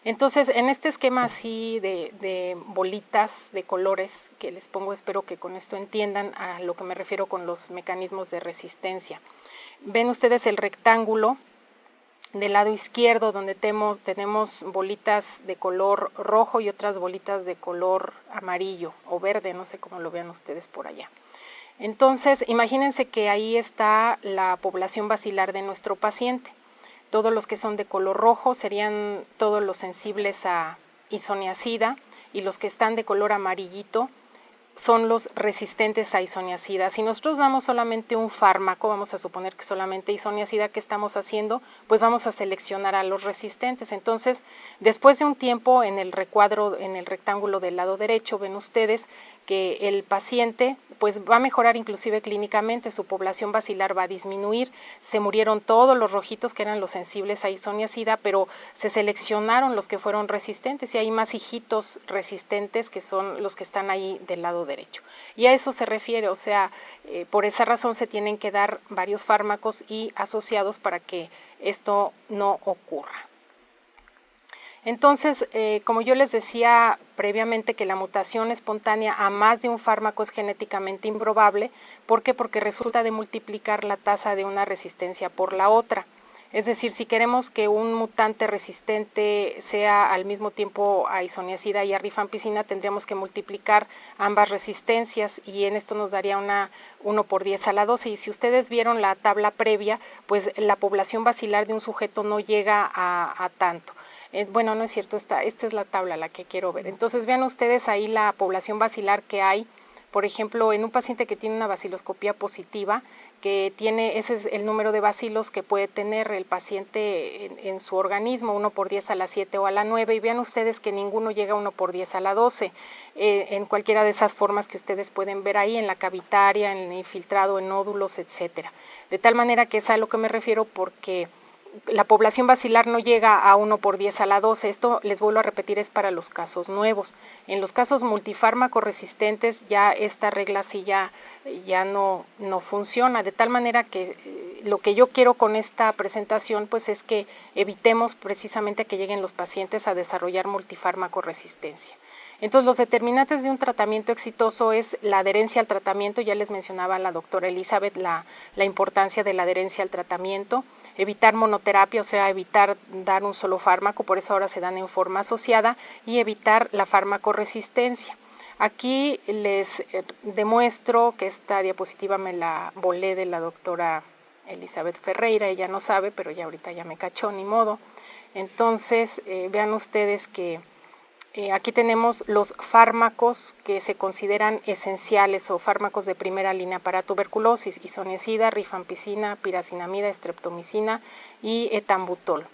Entonces, en este esquema así de bolitas de colores que les pongo, espero que con esto entiendan a lo que me refiero con los mecanismos de resistencia. Ven ustedes el rectángulo del lado izquierdo donde tenemos bolitas de color rojo y otras bolitas de color amarillo o verde, no sé cómo lo vean ustedes por allá. Entonces, imagínense que ahí está la población bacilar de nuestro paciente. Todos los que son de color rojo serían todos los sensibles a isoniazida y los que están de color amarillito son los resistentes a isoniazida. Si nosotros damos solamente un fármaco, vamos a suponer que solamente isoniazida, ¿qué estamos haciendo? Pues vamos a seleccionar a los resistentes. Entonces, después de un tiempo en el recuadro, en el rectángulo del lado derecho, ven ustedes que el paciente pues va a mejorar inclusive clínicamente, su población basilar va a disminuir, se murieron todos los rojitos que eran los sensibles a isoniazida, pero se seleccionaron los que fueron resistentes y hay más hijitos resistentes que son los que están ahí del lado derecho. Y a eso se refiere, o sea, por esa razón se tienen que dar varios fármacos y asociados para que esto no ocurra. Entonces, como yo les decía previamente que la mutación espontánea a más de un fármaco es genéticamente improbable, ¿por qué? Porque resulta de multiplicar la tasa de una resistencia por la otra. Es decir, si queremos que un mutante resistente sea al mismo tiempo a isoniazida y a rifampicina, tendríamos que multiplicar ambas resistencias y en esto nos daría 1 por 10 a la 12. Y si ustedes vieron la tabla previa, pues la población basilar de un sujeto no llega a tanto. Bueno, no es cierto, esta es la tabla la que quiero ver. Entonces vean ustedes ahí la población basilar que hay, por ejemplo, en un paciente que tiene una baciloscopía positiva, que tiene, ese es el número de bacilos que puede tener el paciente en su organismo, 1 por 10 a la 7 o a la 9, y vean ustedes que ninguno llega a 1 por 10 a la 12, en cualquiera de esas formas que ustedes pueden ver ahí, en la cavitaria, en el infiltrado, en nódulos, etcétera. De tal manera que es a lo que me refiero porque la población basilar no llega a 1 por 10 a la 12, esto les vuelvo a repetir es para los casos nuevos. En los casos multifármaco resistentes ya esta regla sí ya no funciona, de tal manera que lo que yo quiero con esta presentación pues es que evitemos precisamente que lleguen los pacientes a desarrollar multifármaco resistencia. Entonces, los determinantes de un tratamiento exitoso es la adherencia al tratamiento, ya les mencionaba la doctora Elizabeth la importancia de la adherencia al tratamiento, evitar monoterapia, o sea, evitar dar un solo fármaco, por eso ahora se dan en forma asociada, y evitar la farmacoresistencia. Aquí les demuestro que esta diapositiva me la volé de la doctora Elizabeth Ferreira, ella no sabe, pero ya ahorita ya me cachó, ni modo. Entonces, vean ustedes que aquí tenemos los fármacos que se consideran esenciales o fármacos de primera línea para tuberculosis, isoniazida, rifampicina, piracinamida, streptomicina y etambutol.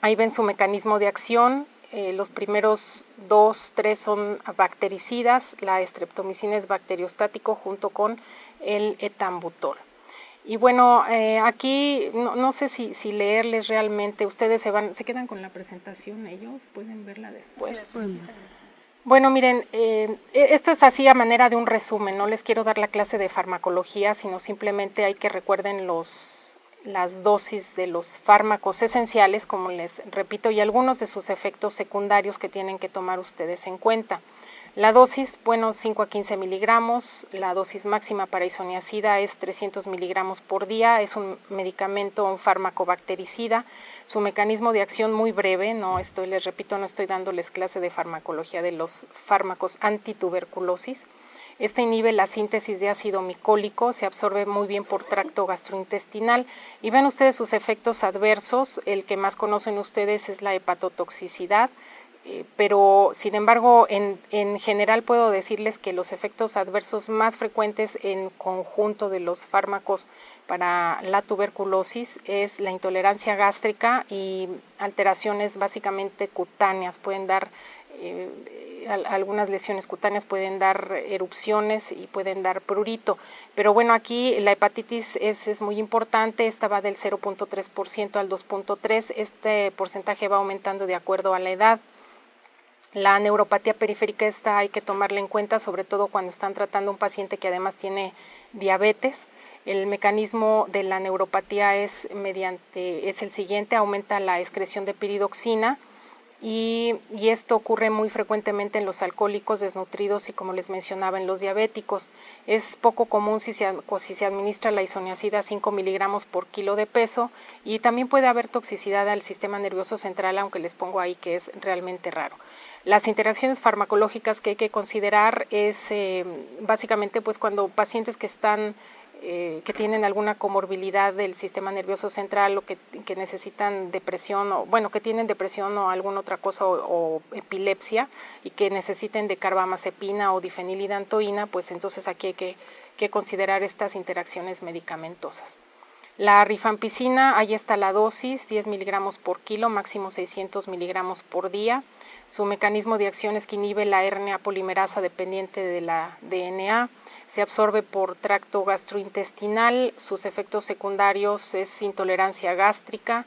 Ahí ven su mecanismo de acción, los primeros 2, 3 son bactericidas, la streptomicina es bacteriostático junto con el etambutol. Y bueno, aquí no sé si leerles realmente, ustedes se quedan con la presentación, ellos pueden verla después. Bueno, miren, esto es así a manera de un resumen, no les quiero dar la clase de farmacología, sino simplemente hay que recuerden las dosis de los fármacos esenciales, como les repito, y algunos de sus efectos secundarios que tienen que tomar ustedes en cuenta. La dosis, 5 a 15 miligramos, la dosis máxima para isoniazida es 300 miligramos por día, es un medicamento, un fármaco bactericida, su mecanismo de acción muy breve, les repito, no estoy dándoles clase de farmacología de los fármacos antituberculosis. Este inhibe la síntesis de ácido micólico, se absorbe muy bien por tracto gastrointestinal y ven ustedes sus efectos adversos, el que más conocen ustedes es la hepatotoxicidad, pero sin embargo en general puedo decirles que los efectos adversos más frecuentes en conjunto de los fármacos para la tuberculosis es la intolerancia gástrica y alteraciones básicamente cutáneas, pueden dar algunas lesiones cutáneas, pueden dar erupciones y pueden dar prurito, pero bueno, aquí la hepatitis es muy importante, esta va del 0.3% al 2.3%, este porcentaje va aumentando de acuerdo a la edad. La neuropatía periférica esta hay que tomarla en cuenta, sobre todo cuando están tratando a un paciente que además tiene diabetes. El mecanismo de la neuropatía es el siguiente, aumenta la excreción de piridoxina y esto ocurre muy frecuentemente en los alcohólicos desnutridos y, como les mencionaba, en los diabéticos. Es poco común si se administra la isoniazida 5 miligramos por kilo de peso y también puede haber toxicidad al sistema nervioso central, aunque les pongo ahí que es realmente raro. Las interacciones farmacológicas que hay que considerar es básicamente pues cuando pacientes que tienen alguna comorbilidad del sistema nervioso central o que necesitan depresión que tienen depresión o alguna otra cosa o epilepsia y que necesiten de carbamazepina o difenilidantoína, pues entonces aquí hay que considerar estas interacciones medicamentosas. La rifampicina, ahí está la dosis, 10 miligramos por kilo, máximo 600 miligramos por día. Su mecanismo de acción es que inhibe la RNA polimerasa dependiente de la DNA. Se absorbe por tracto gastrointestinal. Sus efectos secundarios es intolerancia gástrica.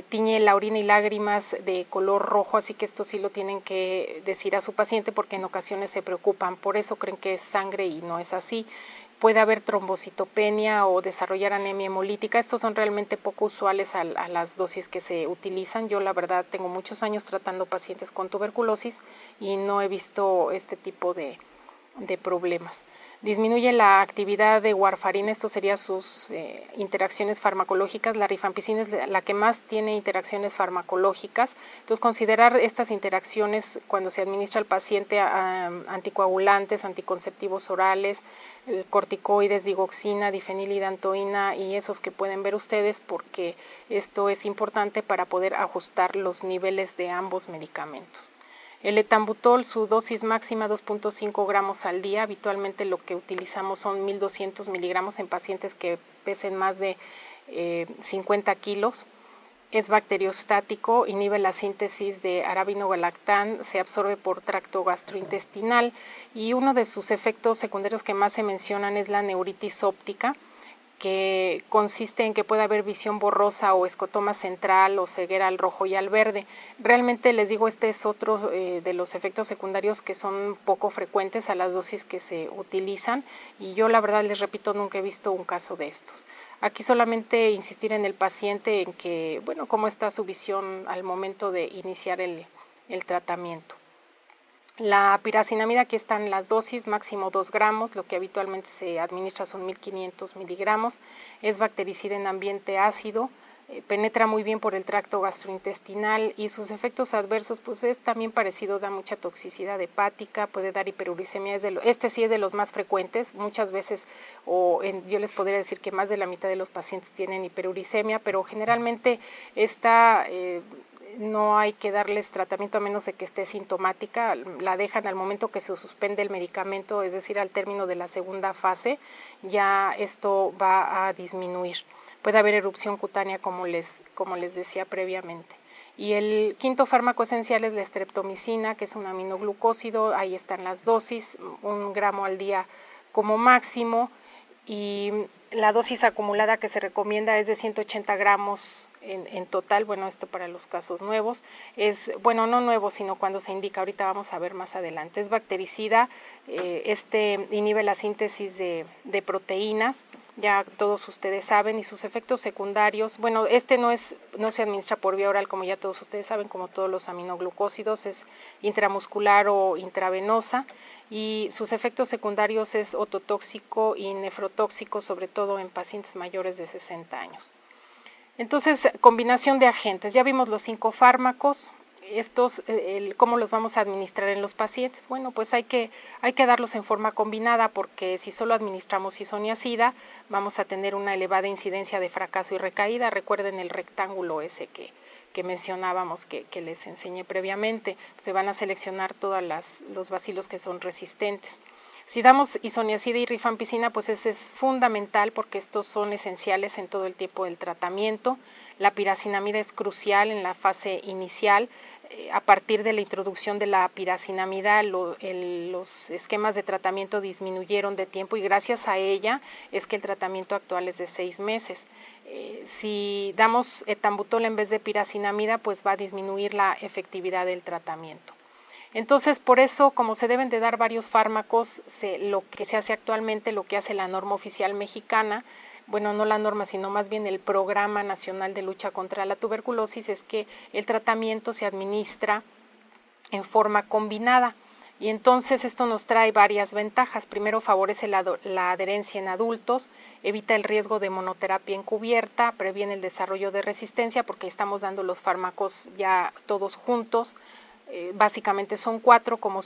Tiñe la orina y lágrimas de color rojo, así que esto sí lo tienen que decir a su paciente porque en ocasiones se preocupan, por eso creen que es sangre y no es así. Puede haber trombocitopenia o desarrollar anemia hemolítica. Estos son realmente poco usuales a las dosis que se utilizan. Yo la verdad tengo muchos años tratando pacientes con tuberculosis y no he visto este tipo de problemas. Disminuye la actividad de warfarina, esto sería sus interacciones farmacológicas. La rifampicina es la que más tiene interacciones farmacológicas. Entonces, considerar estas interacciones cuando se administra al paciente anticoagulantes, anticonceptivos orales, corticoides, digoxina, difenilidantoína y esos que pueden ver ustedes, porque esto es importante para poder ajustar los niveles de ambos medicamentos. El etambutol, su dosis máxima 2.5 gramos al día. Habitualmente lo que utilizamos son 1.200 miligramos en pacientes que pesen más de 50 kilos. Es bacteriostático, inhibe la síntesis de arabinogalactán, se absorbe por tracto gastrointestinal y uno de sus efectos secundarios que más se mencionan es la neuritis óptica, que consiste en que puede haber visión borrosa o escotoma central o ceguera al rojo y al verde. Realmente les digo, este es otro de los efectos secundarios que son poco frecuentes a las dosis que se utilizan y yo la verdad les repito, nunca he visto un caso de estos. Aquí solamente insistir en el paciente en que, bueno, cómo está su visión al momento de iniciar el tratamiento. La piracinamida, aquí están las dosis, máximo 2 gramos, lo que habitualmente se administra son 1.500 miligramos, es bactericida en ambiente ácido, penetra muy bien por el tracto gastrointestinal y sus efectos adversos pues es también parecido, da mucha toxicidad hepática, puede dar hiperuricemia, este sí es de los más frecuentes, muchas veces yo les podría decir que más de la mitad de los pacientes tienen hiperuricemia, pero generalmente no hay que darles tratamiento a menos de que esté sintomática, la dejan al momento que se suspende el medicamento, es decir, al término de la segunda fase, ya esto va a disminuir. Puede haber erupción cutánea como les decía previamente. Y el quinto fármaco esencial es la streptomicina, que es un aminoglucósido, ahí están las dosis, 1 gramo al día como máximo, y la dosis acumulada que se recomienda es de 180 gramos en total, bueno, esto para los casos nuevos, no nuevos, sino cuando se indica, ahorita vamos a ver más adelante, es bactericida, inhibe la síntesis de proteínas, ya todos ustedes saben, y sus efectos secundarios, bueno, no se administra por vía oral como ya todos ustedes saben, como todos los aminoglucósidos, es intramuscular o intravenosa, y sus efectos secundarios es ototóxico y nefrotóxico, sobre todo en pacientes mayores de 60 años. Entonces, combinación de agentes, ya vimos los 5 fármacos, estos, ¿cómo los vamos a administrar en los pacientes? Bueno, pues hay que darlos en forma combinada porque si solo administramos isoniazida, vamos a tener una elevada incidencia de fracaso y recaída. Recuerden el rectángulo ese que mencionábamos, que les enseñé previamente. Se van a seleccionar todos los bacilos que son resistentes. Si damos isoniazida y rifampicina, pues ese es fundamental porque estos son esenciales en todo el tiempo del tratamiento. La piracinamida es crucial en la fase inicial. A partir de la introducción de la piracinamida, los esquemas de tratamiento disminuyeron de tiempo y gracias a ella es que el tratamiento actual es de 6 meses. Si damos etambutol en vez de piracinamida, pues va a disminuir la efectividad del tratamiento. Entonces, por eso, como se deben de dar varios fármacos, lo que se hace actualmente, lo que hace la norma oficial mexicana, bueno, no la norma, sino más bien el Programa Nacional de Lucha contra la Tuberculosis, es que el tratamiento se administra en forma combinada. Y entonces esto nos trae varias ventajas. Primero, favorece la adherencia en adultos, evita el riesgo de monoterapia encubierta, previene el desarrollo de resistencia porque estamos dando los fármacos ya todos juntos. Básicamente son 4, como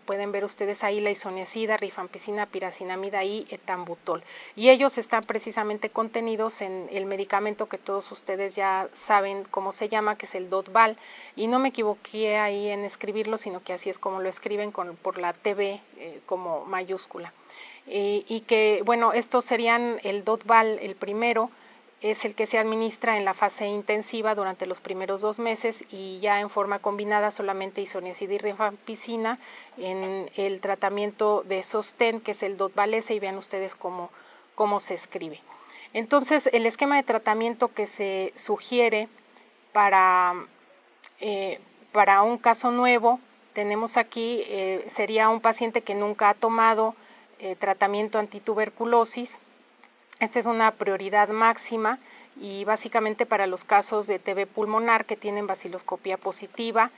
pueden ver ustedes ahí, la isoniazida, rifampicina, piracinamida y etambutol. Y ellos están precisamente contenidos en el medicamento que todos ustedes ya saben cómo se llama, que es el Dotval. Y no me equivoqué ahí en escribirlo, sino que así es como lo escriben por la TB como mayúscula. Y que, bueno, estos serían el Dotval, el primero, es el que se administra en la fase intensiva durante los primeros 2 meses y ya en forma combinada solamente isoniazida y rifampicina en el tratamiento de sostén, que es el Dot-Valese, y vean ustedes cómo se escribe. Entonces, el esquema de tratamiento que se sugiere para un caso nuevo, tenemos aquí, sería un paciente que nunca ha tomado tratamiento antituberculosis. Esta es una prioridad máxima y básicamente para los casos de TB pulmonar que tienen baciloscopía positiva.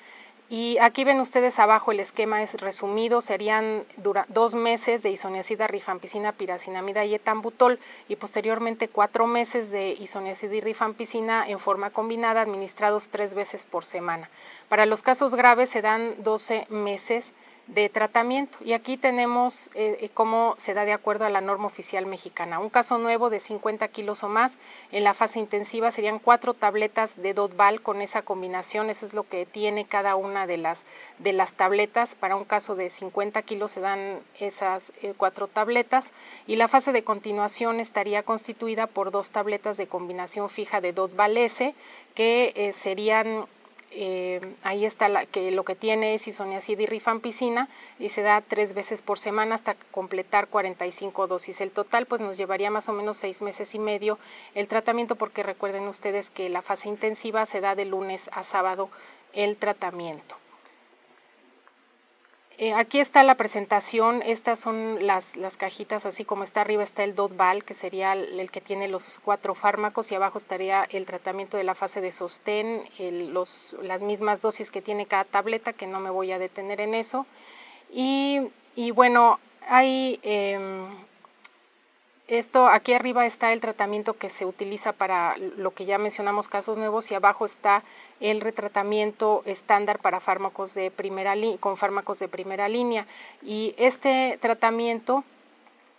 Y aquí ven ustedes abajo el esquema es resumido, serían 2 meses de isoniazida, rifampicina, piracinamida y etambutol y posteriormente 4 meses de isoniazida y rifampicina en forma combinada administrados 3 veces por semana. Para los casos graves se dan 12 meses de tratamiento y aquí tenemos cómo se da de acuerdo a la norma oficial mexicana. Un caso nuevo de 50 kilos o más en la fase intensiva serían 4 tabletas de Dot-Val con esa combinación, eso es lo que tiene cada una de las tabletas. Para un caso de 50 kilos se dan esas 4 tabletas y la fase de continuación estaría constituida por 2 tabletas de combinación fija de Dot-Valese que serían ahí está que lo que tiene es isoniazida y rifampicina y se da 3 veces por semana hasta completar 45 dosis. El total pues nos llevaría más o menos 6 meses y medio el tratamiento, porque recuerden ustedes que la fase intensiva se da de lunes a sábado el tratamiento. Aquí está la presentación, estas son las cajitas, así como está arriba está el Dot-Val, que sería el que tiene los 4 fármacos, y abajo estaría el tratamiento de la fase de sostén, las mismas dosis que tiene cada tableta, que no me voy a detener en eso. Y bueno, hay aquí arriba está el tratamiento que se utiliza para lo que ya mencionamos, casos nuevos, y abajo está el retratamiento estándar para fármacos de con fármacos de primera línea. Y este tratamiento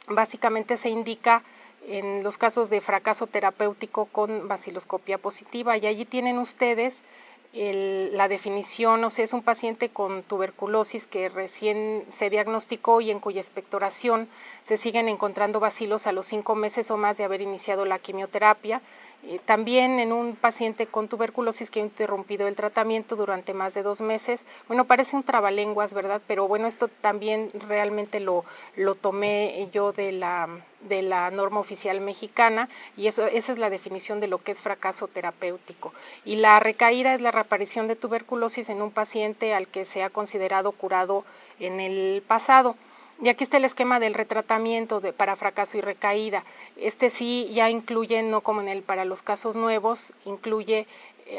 básicamente se indica en los casos de fracaso terapéutico con baciloscopía positiva, y allí tienen ustedes la definición, o sea, es un paciente con tuberculosis que recién se diagnosticó y en cuya expectoración se siguen encontrando bacilos a los 5 meses o más de haber iniciado la quimioterapia. También en un paciente con tuberculosis que ha interrumpido el tratamiento durante más de 2 meses. Bueno, parece un trabalenguas, ¿verdad? Pero bueno, esto también realmente lo tomé yo de la norma oficial mexicana, y esa es la definición de lo que es fracaso terapéutico. Y la recaída es la reaparición de tuberculosis en un paciente al que se ha considerado curado en el pasado. Y aquí está el esquema del retratamiento para fracaso y recaída. Este sí ya incluye, no como para los casos nuevos, incluye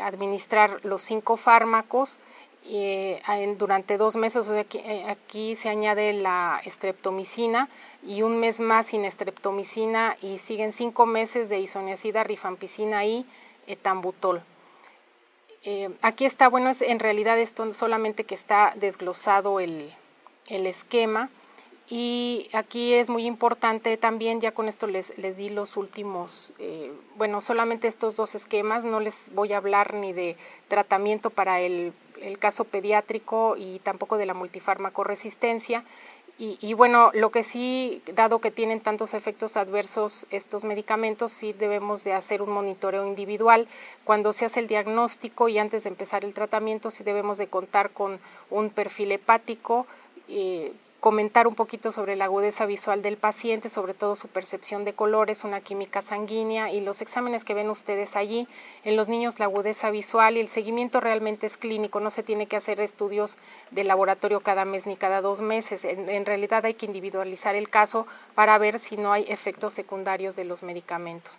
administrar los 5 fármacos durante 2 meses. O sea, aquí se añade la streptomicina y 1 mes más sin streptomicina, y siguen 5 meses de isoniazida, rifampicina y etambutol. Aquí está, bueno, en realidad esto solamente que está desglosado el esquema. Y aquí es muy importante también, ya con esto les di los últimos, bueno, solamente estos 2 esquemas, no les voy a hablar ni de tratamiento para el caso pediátrico y tampoco de la multifármaco-resistencia. Y bueno, lo que sí, dado que tienen tantos efectos adversos estos medicamentos, sí debemos de hacer un monitoreo individual. Cuando se hace el diagnóstico y antes de empezar el tratamiento, sí debemos de contar con un perfil hepático, comentar un poquito sobre la agudeza visual del paciente, sobre todo su percepción de colores, una química sanguínea y los exámenes que ven ustedes allí. En los niños la agudeza visual y el seguimiento realmente es clínico, no se tiene que hacer estudios de laboratorio cada mes ni cada 2 meses. En realidad hay que individualizar el caso para ver si no hay efectos secundarios de los medicamentos.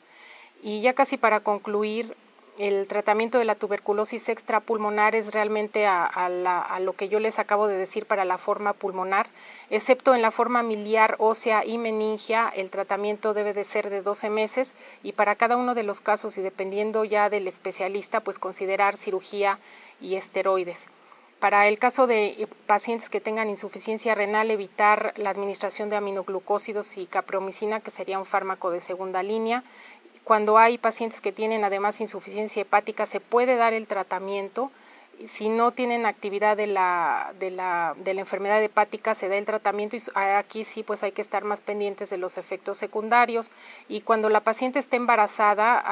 Y ya casi para concluir, el tratamiento de la tuberculosis extrapulmonar es realmente a lo que yo les acabo de decir para la forma pulmonar, excepto en la forma miliar, ósea y meningia. El tratamiento debe de ser de 12 meses y para cada uno de los casos, y dependiendo ya del especialista, pues considerar cirugía y esteroides. Para el caso de pacientes que tengan insuficiencia renal, evitar la administración de aminoglucósidos y capreomicina, que sería un fármaco de segunda línea. Cuando hay pacientes que tienen además insuficiencia hepática, se puede dar el tratamiento si no tienen actividad de la enfermedad hepática, se da el tratamiento y aquí sí pues hay que estar más pendientes de los efectos secundarios. Y cuando la paciente está embarazada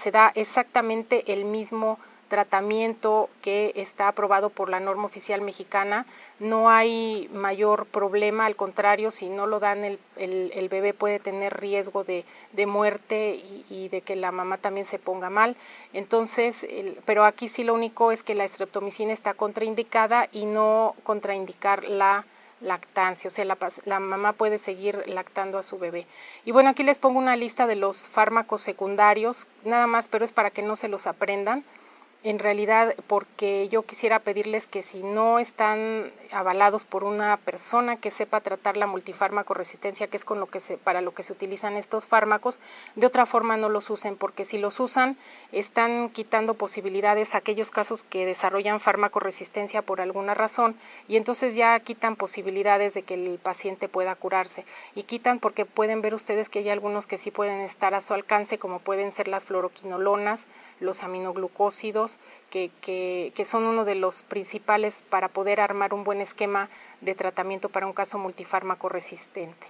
se da exactamente el mismo tratamiento que está aprobado por la norma oficial mexicana. No hay mayor problema, al contrario, si no lo dan el bebé puede tener riesgo de muerte y de que la mamá también se ponga mal. Entonces, pero aquí sí lo único es que la estreptomicina está contraindicada y no contraindicar la lactancia, o sea, la mamá puede seguir lactando a su bebé. Y bueno, aquí les pongo una lista de los fármacos secundarios, nada más, pero es para que no se los aprendan. En realidad, porque yo quisiera pedirles que si no están avalados por una persona que sepa tratar la multifármaco resistencia, que es para lo que se utilizan estos fármacos, de otra forma no los usen, porque si los usan están quitando posibilidades a aquellos casos que desarrollan fármaco resistencia por alguna razón, y entonces ya quitan posibilidades de que el paciente pueda curarse, y quitan porque pueden ver ustedes que hay algunos que sí pueden estar a su alcance, como pueden ser las fluoroquinolonas, los aminoglucósidos, que son uno de los principales para poder armar un buen esquema de tratamiento para un caso multifármaco resistente.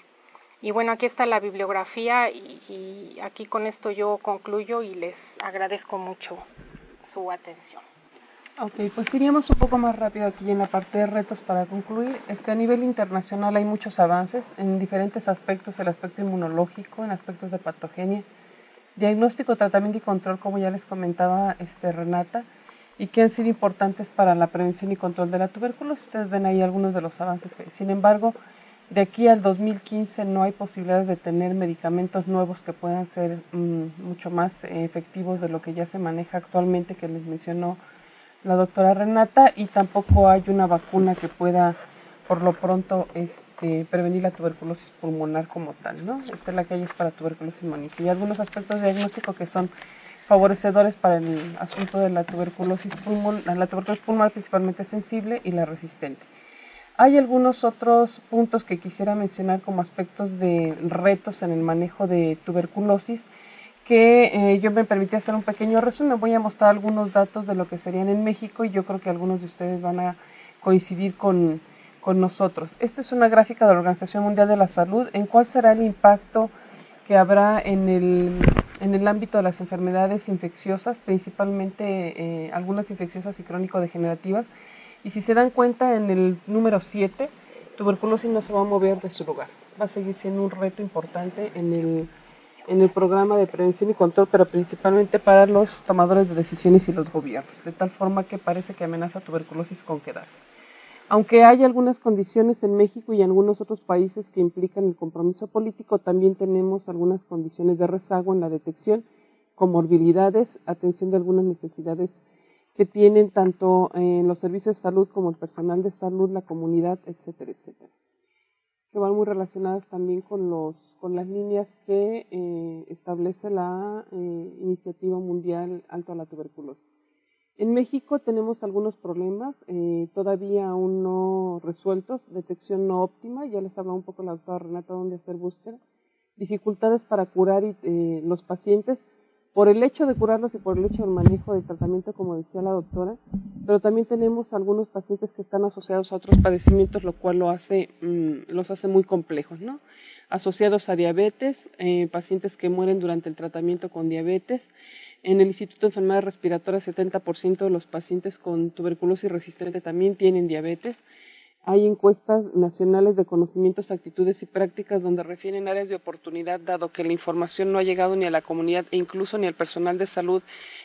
Y bueno, aquí está la bibliografía y aquí con esto yo concluyo y les agradezco mucho su atención. Ok, pues iríamos un poco más rápido aquí en la parte de retos para concluir. A nivel internacional hay muchos avances en diferentes aspectos, el aspecto inmunológico, en aspectos de patogenia, diagnóstico, tratamiento y control, como ya les comentaba Renata, y que han sido importantes para la prevención y control de la tuberculosis. Ustedes ven ahí algunos de los avances. Sin embargo, de aquí al 2015 no hay posibilidades de tener medicamentos nuevos que puedan ser mucho más efectivos de lo que ya se maneja actualmente, que les mencionó la doctora Renata, y tampoco hay una vacuna que pueda, por lo pronto, prevenir la tuberculosis pulmonar como tal, ¿no? Esta es la que hay es para tuberculosis manífica. Y algunos aspectos de diagnóstico que son favorecedores para el asunto de la tuberculosis pulmonar principalmente sensible y la resistente. Hay algunos otros puntos que quisiera mencionar como aspectos de retos en el manejo de tuberculosis, que yo me permití hacer un pequeño resumen. Voy a mostrar algunos datos de lo que serían en México y yo creo que algunos de ustedes van a coincidir con nosotros. Esta es una gráfica de la Organización Mundial de la Salud en cuál será el impacto que habrá en el ámbito de las enfermedades infecciosas, principalmente algunas infecciosas y crónico-degenerativas. Y si se dan cuenta, en el número 7, tuberculosis no se va a mover de su lugar. Va a seguir siendo un reto importante en el programa de prevención y control, pero principalmente para los tomadores de decisiones y los gobiernos, de tal forma que parece que amenaza tuberculosis con quedarse. Aunque hay algunas condiciones en México y en algunos otros países que implican el compromiso político, también tenemos algunas condiciones de rezago en la detección, comorbilidades, atención de algunas necesidades que tienen tanto en los servicios de salud como el personal de salud, la comunidad, etcétera, etcétera, que van muy relacionadas también con las líneas que establece la Iniciativa Mundial Alto a la Tuberculosis. En México tenemos algunos problemas todavía aún no resueltos, detección no óptima, ya les hablaba un poco la doctora Renata dónde hacer búsqueda, dificultades para curar los pacientes por el hecho de curarlos y por el hecho del manejo del tratamiento, como decía la doctora, pero también tenemos algunos pacientes que están asociados a otros padecimientos, lo cual los hace muy complejos, ¿no? Asociados a diabetes, pacientes que mueren durante el tratamiento con diabetes. En el Instituto de Enfermedades Respiratorias, 70% de los pacientes con tuberculosis resistente también tienen diabetes. Hay encuestas nacionales de conocimientos, actitudes y prácticas donde refieren áreas de oportunidad, dado que la información no ha llegado ni a la comunidad e incluso ni al personal de salud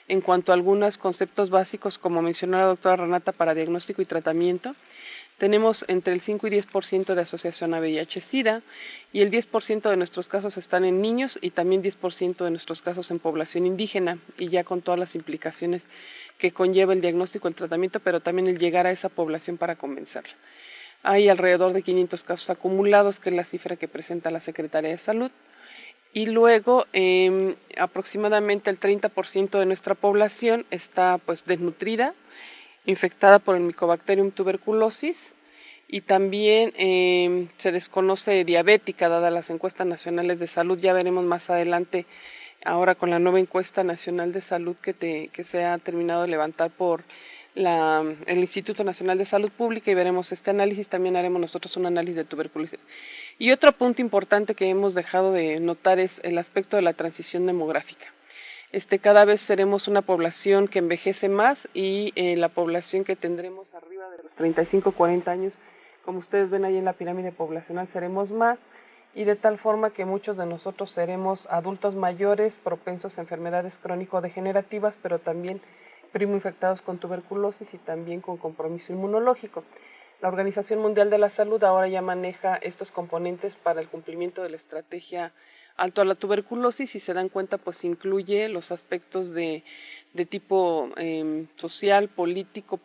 en cuanto a algunos conceptos básicos, como mencionó la doctora Renata, para diagnóstico y tratamiento. Tenemos entre el 5 y 10% de asociación a VIH-Sida y el 10% de nuestros casos están en niños y también 10% de nuestros casos en población indígena, y ya con todas las implicaciones que conlleva el diagnóstico, el tratamiento, pero también el llegar a esa población para convencerla. Hay alrededor de 500 casos acumulados, que es la cifra que presenta la Secretaría de Salud, y luego aproximadamente el 30% de nuestra población está pues desnutrida, infectada por el Mycobacterium tuberculosis, y también se desconoce diabética, dadas las encuestas nacionales de salud. Ya veremos más adelante, ahora con la nueva encuesta nacional de salud que se ha terminado de levantar por el Instituto Nacional de Salud Pública y veremos este análisis. También haremos nosotros un análisis de tuberculosis. Y otro punto importante que hemos dejado de notar es el aspecto de la transición demográfica. Cada vez seremos una población que envejece más y la población que tendremos arriba de los 35-40 años, como ustedes ven ahí en la pirámide poblacional, seremos más, y de tal forma que muchos de nosotros seremos adultos mayores propensos a enfermedades crónico-degenerativas, pero también primo infectados con tuberculosis y también con compromiso inmunológico. La Organización Mundial de la Salud ahora ya maneja estos componentes para el cumplimiento de la estrategia alto a la tuberculosis, y se dan cuenta, pues incluye los aspectos de tipo social, político,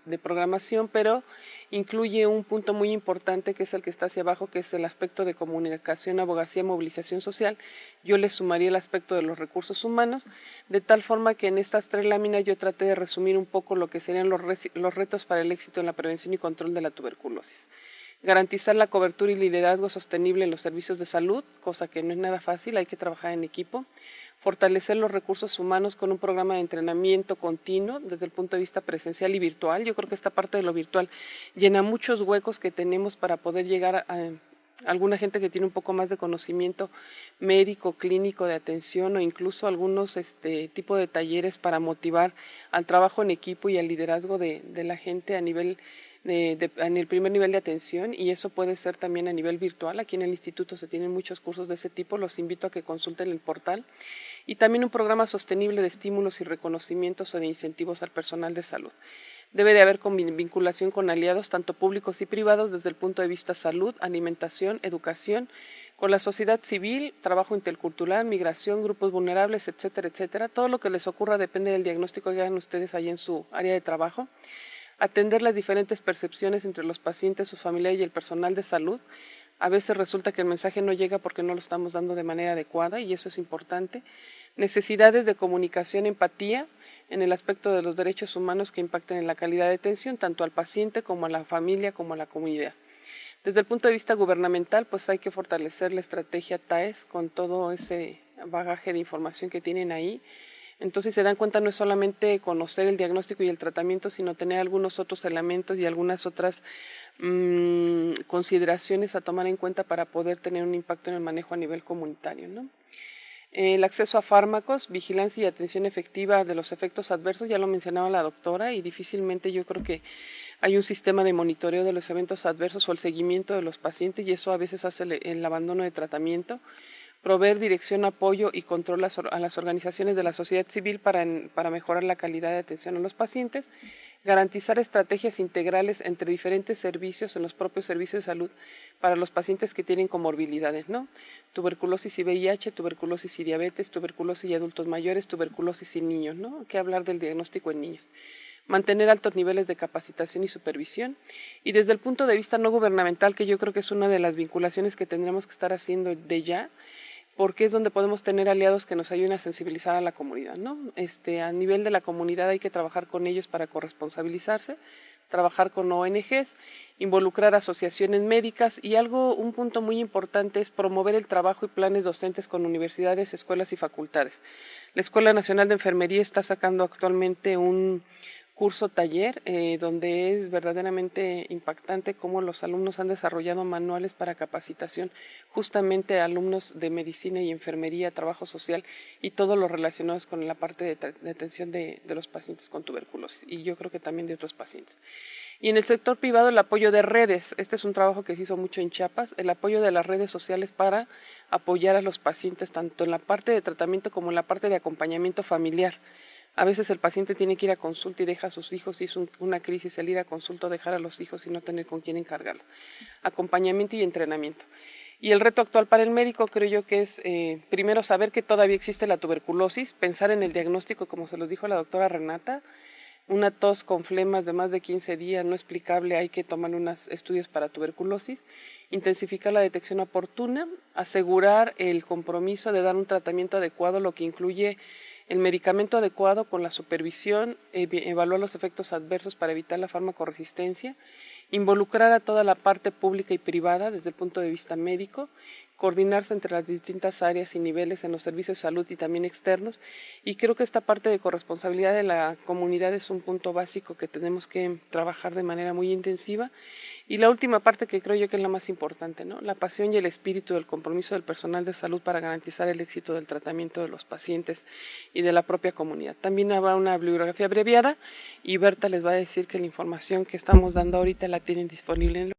de programación, pero incluye un punto muy importante que es el que está hacia abajo, que es el aspecto de comunicación, abogacía, movilización social. Yo le sumaría el aspecto de los recursos humanos, de tal forma que en estas 3 láminas yo traté de resumir un poco lo que serían los retos para el éxito en la prevención y control de la tuberculosis. Garantizar la cobertura y liderazgo sostenible en los servicios de salud, cosa que no es nada fácil, hay que trabajar en equipo. Fortalecer los recursos humanos con un programa de entrenamiento continuo desde el punto de vista presencial y virtual. Yo creo que esta parte de lo virtual llena muchos huecos que tenemos para poder llegar a alguna gente que tiene un poco más de conocimiento médico, clínico, de atención, o incluso algunos tipo de talleres para motivar al trabajo en equipo y al liderazgo de la gente a nivel en el primer nivel de atención, y eso puede ser también a nivel virtual. Aquí en el instituto se tienen muchos cursos de ese tipo, los invito a que consulten el portal, y también un programa sostenible de estímulos y reconocimientos o de incentivos al personal de salud. Debe de haber vinculación con aliados, tanto públicos y privados, desde el punto de vista salud, alimentación, educación, con la sociedad civil, trabajo intercultural, migración, grupos vulnerables, etcétera, etcétera. Todo lo que les ocurra depende del diagnóstico que hagan ustedes ahí en su área de trabajo. Atender las diferentes percepciones entre los pacientes, sus familiares y el personal de salud. A veces resulta que el mensaje no llega porque no lo estamos dando de manera adecuada, y eso es importante. Necesidades de comunicación, empatía en el aspecto de los derechos humanos que impacten en la calidad de atención, tanto al paciente como a la familia como a la comunidad. Desde el punto de vista gubernamental, pues hay que fortalecer la estrategia TAES con todo ese bagaje de información que tienen ahí. Entonces, se dan cuenta, no es solamente conocer el diagnóstico y el tratamiento, sino tener algunos otros elementos y algunas otras consideraciones a tomar en cuenta para poder tener un impacto en el manejo a nivel comunitario, ¿no? El acceso a fármacos, vigilancia y atención efectiva de los efectos adversos, ya lo mencionaba la doctora, y difícilmente yo creo que hay un sistema de monitoreo de los eventos adversos o el seguimiento de los pacientes, y eso a veces hace el abandono de tratamiento. Proveer dirección, apoyo y control a las organizaciones de la sociedad civil para mejorar la calidad de atención a los pacientes. Garantizar estrategias integrales entre diferentes servicios en los propios servicios de salud para los pacientes que tienen comorbilidades, ¿no? Tuberculosis y VIH, tuberculosis y diabetes, tuberculosis y adultos mayores, tuberculosis y niños, ¿no? Hay que hablar del diagnóstico en niños. Mantener altos niveles de capacitación y supervisión. Y desde el punto de vista no gubernamental, que yo creo que es una de las vinculaciones que tendremos que estar haciendo de ya, porque es donde podemos tener aliados que nos ayuden a sensibilizar a la comunidad, ¿no? A nivel de la comunidad hay que trabajar con ellos para corresponsabilizarse, trabajar con ONGs, involucrar asociaciones médicas, y un punto muy importante es promover el trabajo y planes docentes con universidades, escuelas y facultades. La Escuela Nacional de Enfermería está sacando actualmente un curso taller donde es verdaderamente impactante cómo los alumnos han desarrollado manuales para capacitación justamente a alumnos de medicina y enfermería, trabajo social y todo lo relacionado con la parte de atención de los pacientes con tuberculosis, y yo creo que también de otros pacientes. Y en el sector privado, el apoyo de redes. Este es un trabajo que se hizo mucho en Chiapas, el apoyo de las redes sociales para apoyar a los pacientes tanto en la parte de tratamiento como en la parte de acompañamiento familiar. A veces el paciente tiene que ir a consulta y deja a sus hijos, y es una crisis el ir a consulta o dejar a los hijos y no tener con quién encargarlo. Acompañamiento y entrenamiento. Y el reto actual para el médico creo yo que es primero saber que todavía existe la tuberculosis, pensar en el diagnóstico como se los dijo la doctora Renata, una tos con flemas de más de 15 días no explicable, hay que tomar unos estudios para tuberculosis, intensificar la detección oportuna, asegurar el compromiso de dar un tratamiento adecuado, lo que incluye el medicamento adecuado con la supervisión, evaluar los efectos adversos para evitar la farmacoresistencia, involucrar a toda la parte pública y privada desde el punto de vista médico, coordinarse entre las distintas áreas y niveles en los servicios de salud y también externos, y creo que esta parte de corresponsabilidad de la comunidad es un punto básico que tenemos que trabajar de manera muy intensiva. Y la última parte que creo yo que es la más importante, ¿no? La pasión y el espíritu del compromiso del personal de salud para garantizar el éxito del tratamiento de los pacientes y de la propia comunidad. También habrá una bibliografía abreviada y Berta les va a decir que la información que estamos dando ahorita la tienen disponible en